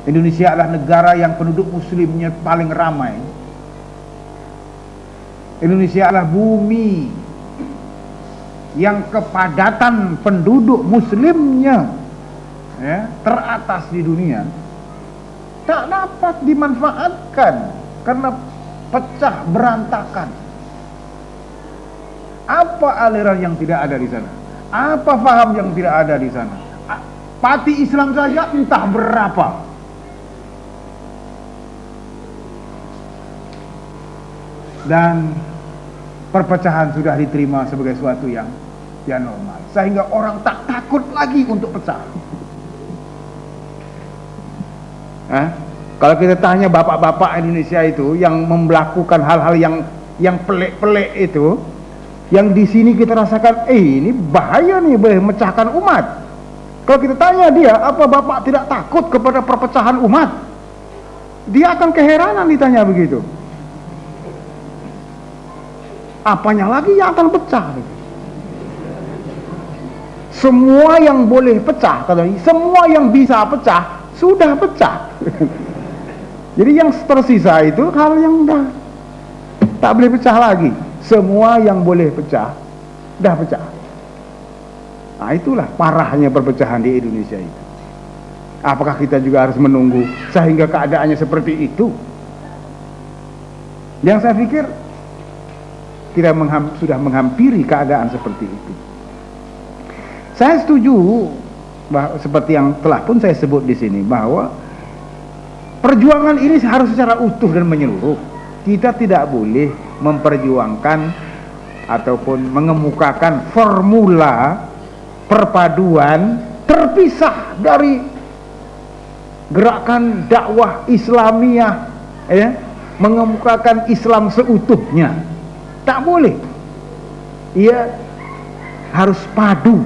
Indonesia adalah negara yang penduduk muslimnya paling ramai. Indonesia adalah bumi yang kepadatan penduduk muslimnya teratas di dunia, tak dapat dimanfaatkan karena pecah berantakan. Apa aliran yang tidak ada di sana? Apa faham yang tidak ada di sana? Parti Islam saja entah berapa. Dan perpecahan sudah diterima sebagai suatu yang normal, sehingga orang tak takut lagi untuk pecah. Kalau kita tanya bapak-bapak Indonesia itu yang melakukan hal-hal yang pelik-pelik itu, yang di sini kita rasakan, ini bahaya nih, boleh memecahkan umat. Kalau kita tanya dia, apa bapak tidak takut kepada perpecahan umat? Dia akan keheranan ditanya begitu. Apanya lagi yang akan pecah? Semua yang boleh pecah, semua yang bisa pecah sudah pecah. Jadi yang tersisa itu hal yang udah tak boleh pecah lagi. Semua yang boleh pecah dah pecah. Nah, itulah parahnya perpecahan di Indonesia itu. Apakah kita juga harus menunggu sehingga keadaannya seperti itu? Yang saya pikir kita sudah menghampiri keadaan seperti itu. Saya setuju bahwa, seperti yang telah pun saya sebut di sini, bahwa perjuangan ini harus secara utuh dan menyeluruh. Kita tidak boleh memperjuangkan ataupun mengemukakan formula perpaduan terpisah dari gerakan dakwah Islamiyah, mengemukakan Islam seutuhnya. Tak boleh. Ia harus padu.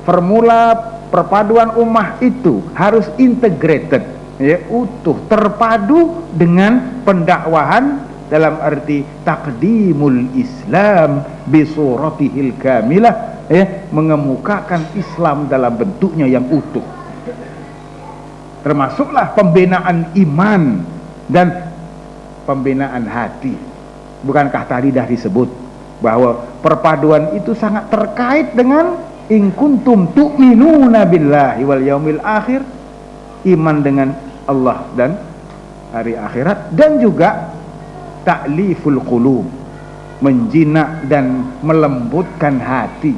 Formula perpaduan ummah itu harus integrated, utuh, terpadu dengan pendakwahan dalam arti taqdimul Islam bi suratihil kamilah, mengemukakan Islam dalam bentuknya yang utuh. Termasuklah pembinaan iman dan pembinaan hati. Bukankah tadi dah disebut bahwa perpaduan itu sangat terkait dengan in kuntum tu'minuna billahi wal yaumil akhir, iman dengan Allah dan hari akhirat, dan juga ta'liful qulub, menjinak dan melembutkan hati.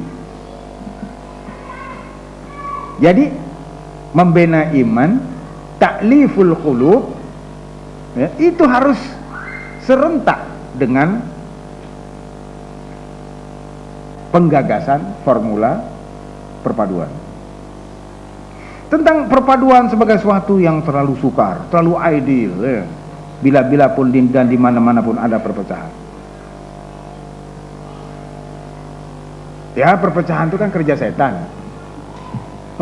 Jadi membina iman, ta'liful qulub, itu harus serentak dengan penggagasan formula perpaduan. Tentang perpaduan sebagai sesuatu yang terlalu sukar, terlalu ideal, bila-bila pun dan di mana-mana pun ada perpecahan. Ya, perpecahan itu kan kerja setan.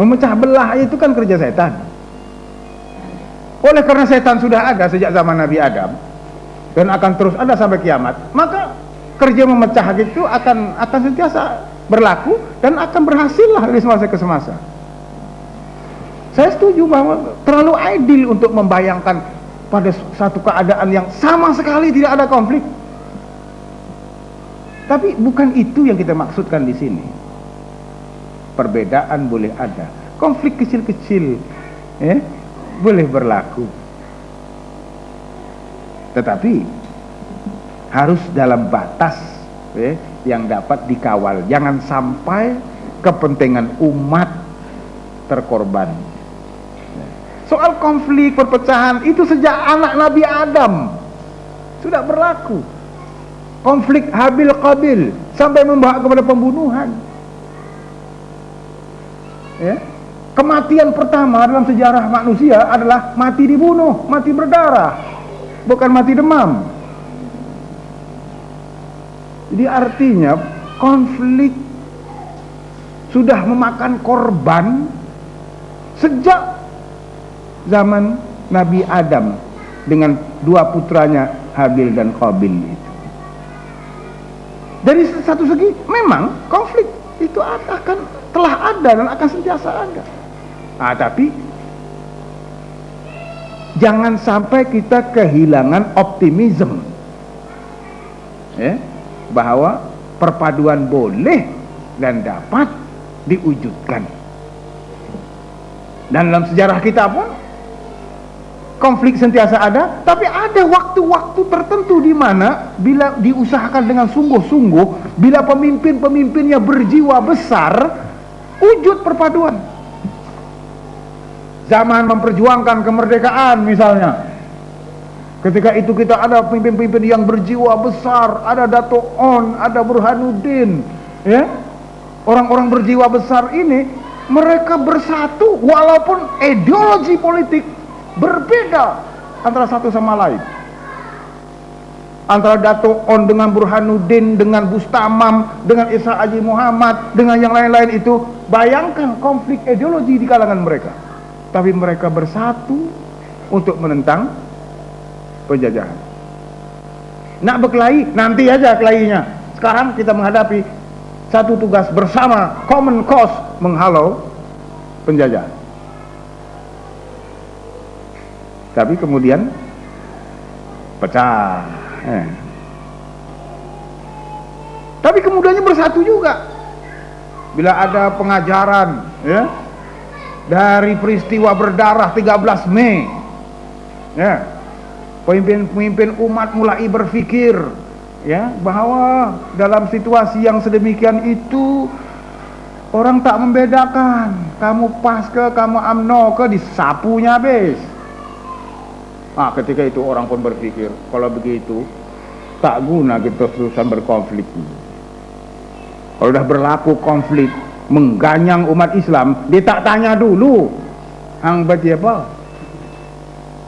Memecah belah itu kan kerja setan. Oleh karena setan sudah ada sejak zaman Nabi Adam dan akan terus ada sampai kiamat, maka kerja memecah itu akan sentiasa berlaku dan akan berhasillah dari semasa ke semasa. Saya setuju bahwa terlalu ideal untuk membayangkan pada satu keadaan yang sama sekali tidak ada konflik. Tapi bukan itu yang kita maksudkan di sini. Perbedaan boleh ada, konflik kecil-kecil boleh berlaku, tetapi harus dalam batas yang dapat dikawal. Jangan sampai kepentingan umat terkorban. Soal konflik perpecahan itu sejak anak Nabi Adam sudah berlaku. Konflik Habil Qabil sampai membawa kepada pembunuhan. Kematian pertama dalam sejarah manusia adalah mati dibunuh, mati berdarah, bukan mati demam. Jadi artinya konflik sudah memakan korban sejak zaman Nabi Adam dengan dua putranya Habil dan Qabil itu. Dari satu segi memang konflik itu telah ada dan akan sentiasa ada. Tapi jangan sampai kita kehilangan optimisme, ya, bahwa perpaduan boleh dan dapat diwujudkan. Dan dalam sejarah kita pun konflik sentiasa ada, tapi ada waktu-waktu tertentu di mana bila diusahakan dengan sungguh-sungguh, bila pemimpin-pemimpinnya berjiwa besar, wujud perpaduan. Zaman memperjuangkan kemerdekaan misalnya, ketika itu kita ada pemimpin-pemimpin yang berjiwa besar, ada Dato' On, ada Burhanuddin, ya, orang-orang berjiwa besar ini mereka bersatu walaupun ideologi politik berbeda antara satu sama lain, antara Dato' On dengan Burhanuddin, dengan Bustamam, dengan Isa Haji Muhammad, dengan yang lain-lain itu. Bayangkan konflik ideologi di kalangan mereka, tapi mereka bersatu untuk menentang penjajahan. Nak berkelahi, nanti aja kelahinya. Sekarang kita menghadapi satu tugas bersama, common cause, menghalau penjajah. Tapi kemudian pecah. Tapi kemudiannya bersatu juga. Bila ada pengajaran, ya, dari peristiwa berdarah 13 Mei, ya, pemimpin-pemimpin umat mulai berpikir, ya, bahwa dalam situasi yang sedemikian itu orang tak membedakan kamu PAS ke kamu UMNO ke, disapunya habis. Ketika itu orang pun berpikir, kalau begitu tak guna kita terusan berkonflik. Kalau sudah berlaku konflik mengganyang umat Islam, dia tak tanya dulu hang berarti apa,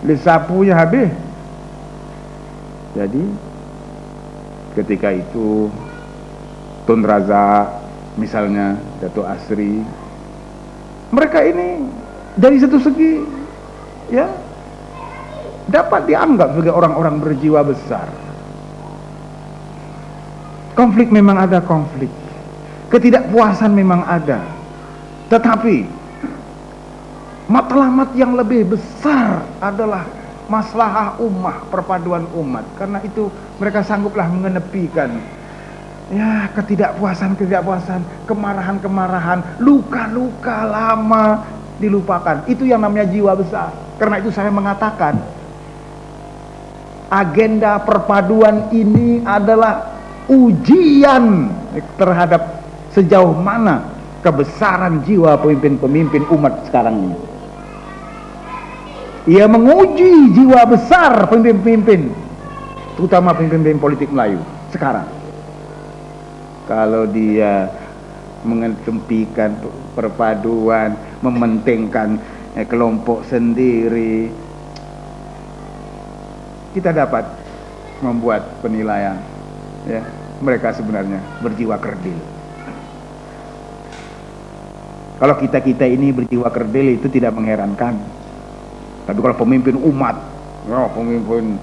disapunya habis. Jadi ketika itu Tun Razak misalnya, Dato' Asri, mereka ini dari satu segi, ya, dapat dianggap sebagai orang-orang berjiwa besar. Konflik memang ada konflik, ketidakpuasan memang ada, tetapi matlamat yang lebih besar adalah maslahah ummah, perpaduan umat. Karena itu mereka sangguplah mengenepikan, ya, ketidakpuasan, kemarahan, luka-luka lama dilupakan. Itu yang namanya jiwa besar. Karena itu saya mengatakan agenda perpaduan ini adalah ujian terhadap sejauh mana kebesaran jiwa pemimpin-pemimpin umat sekarang ini. Ia menguji jiwa besar pemimpin-pemimpin, terutama pemimpin-pemimpin politik Melayu sekarang. Kalau dia mengetempikan perpaduan, mementingkan kelompok sendiri, kita dapat membuat penilaian, ya, mereka sebenarnya berjiwa kerdil. Kalau kita ini berjiwa kerdil itu tidak mengherankan. Tapi kalau pemimpin umat, ya, pemimpin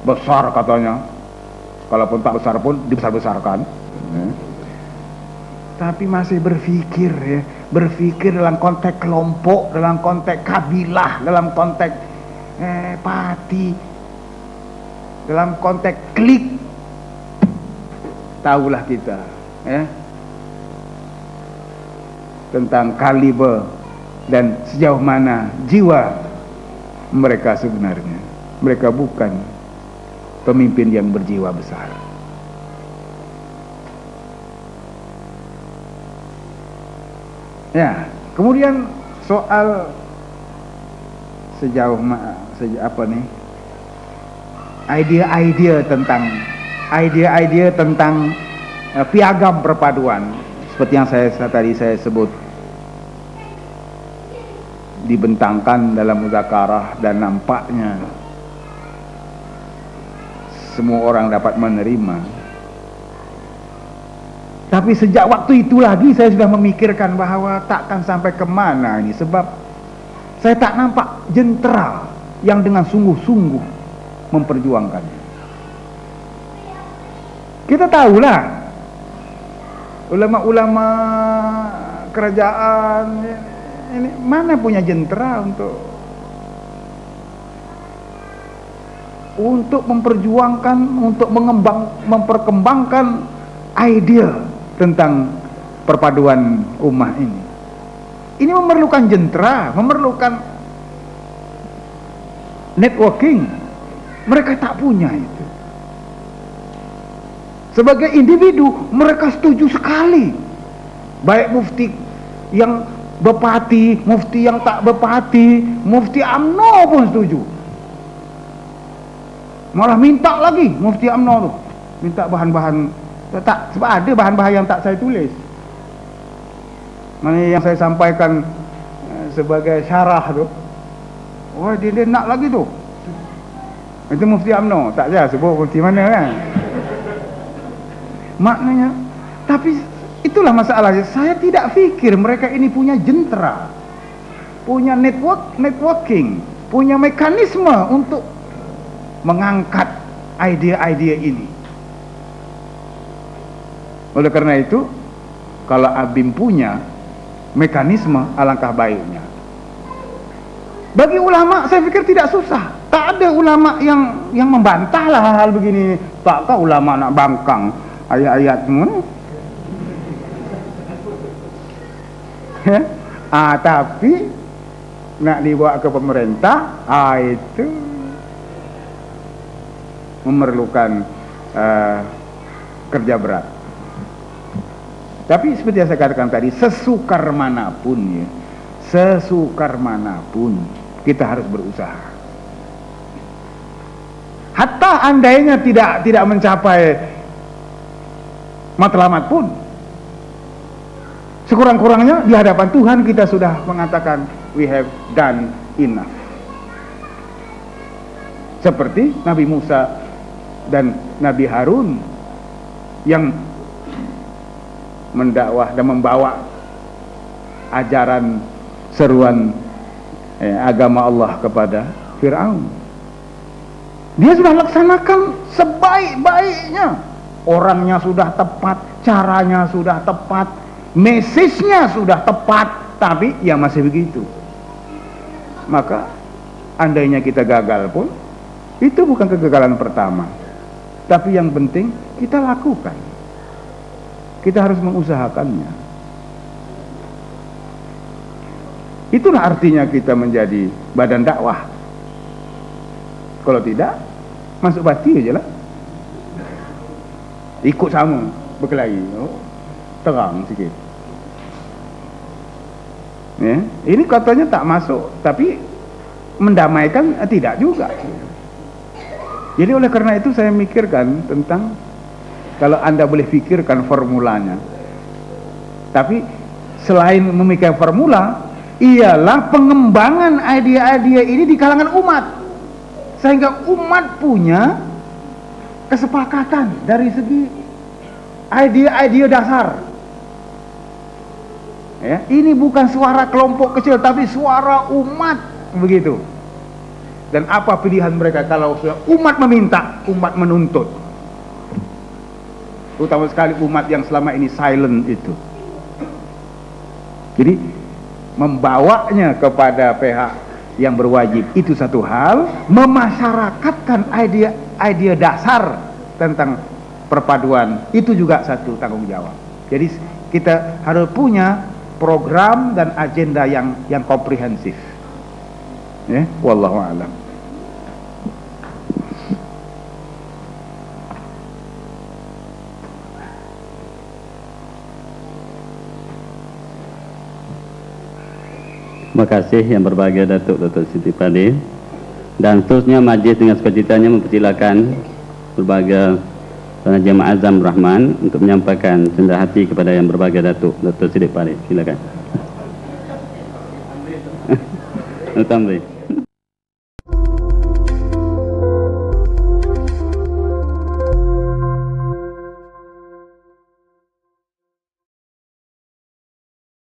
besar katanya, kalaupun tak besar pun dibesar-besarkan, ya, tapi masih berpikir, ya, berpikir dalam konteks kelompok, dalam konteks kabilah, dalam konteks parti, dalam konteks klik. Tahulah kita, ya, tentang kaliber dan sejauh mana jiwa mereka sebenarnya. Mereka bukan pemimpin yang berjiwa besar. Ya, kemudian soal sejauh apa nih? Idea-idea tentang piagam perpaduan, seperti yang tadi saya sebut, dibentangkan dalam muzakarah dan nampaknya semua orang dapat menerima. Tapi sejak waktu itu lagi saya sudah memikirkan bahwa takkan sampai kemana ini, sebab saya tak nampak jentera yang dengan sungguh-sungguh memperjuangkannya. Kita tahulah ulama-ulama kerajaan ini mana punya jentera untuk untuk memperjuangkan, untuk memperkembangkan ide tentang perpaduan ummah ini. Ini memerlukan jentera, memerlukan networking. Mereka tak punya itu. Sebagai individu mereka setuju sekali, baik mufti yang bepati, mufti yang tak bepati, mufti UMNO pun setuju. Malah minta lagi mufti UMNO tuh, minta bahan-bahan, tak sebab ada bahan-bahan yang tak saya tulis. Mana yang saya sampaikan sebagai syarah tu, oh dia nak lagi tu. Itu mufti UMNO, tak saya sebut mufti mana kan. Maknanya, tapi itulah masalahnya. Saya tidak fikir mereka ini punya jentera, punya networking, punya mekanisme untuk mengangkat ide-ide ini. Oleh karena itu, kalau ABIM punya mekanisme, alangkah baiknya. Bagi ulama, saya pikir tidak susah. Tak ada ulama yang membantah lah hal begini. Takkah ulama nak bangkang ayat-ayat semua? Tapi nak dibawa ke pemerintah, itu memerlukan kerja berat. Tapi seperti yang saya katakan tadi, sesukar manapun ya, sesukar manapun kita harus berusaha. Hatta andainya tidak mencapai matlamat pun, sekurang-kurangnya di hadapan Tuhan kita sudah mengatakan we have done enough. Seperti Nabi Musa dan Nabi Harun yang mendakwah dan membawa ajaran seruan agama Allah kepada Fir'aun. Dia sudah laksanakan sebaik-baiknya. Orangnya sudah tepat, caranya sudah tepat, message-nya sudah tepat, tapi ya masih begitu. Maka andainya kita gagal pun, itu bukan kegagalan pertama. Tapi yang penting kita lakukan. Kita harus mengusahakannya. Itulah artinya kita menjadi badan dakwah. Kalau tidak, masuk bati aja lah. Ikut sama, berkelahi, terang sikit. Ya, ini katanya tak masuk, tapi mendamaikan tidak juga. Jadi oleh karena itu saya mikirkan tentang, kalau Anda boleh fikirkan formulanya. Tapi selain memikirkan formula, ialah pengembangan ide-ide ini di kalangan umat, sehingga umat punya kesepakatan dari segi ide-ide dasar. Ya, ini bukan suara kelompok kecil, tapi suara umat, begitu. Dan apa pilihan mereka kalau umat meminta, umat menuntut? Utama sekali umat yang selama ini silent itu. Jadi membawanya kepada pihak yang berwajib itu satu hal, memasyarakatkan ide dasar tentang perpaduan itu juga satu tanggung jawab. Jadi kita harus punya program dan agenda yang komprehensif. Ya, wallahu a'lam. Terima kasih yang berbahagia Datuk Dr. Siti Fadil. Dan seterusnya majlis dengan sukacitanya mempersilakan berbahagia Tuan Haji Azam Rahman untuk menyampaikan cenderai hati kepada yang berbahagia Datuk Dr. Siti Fadil. Silakan. Tamri.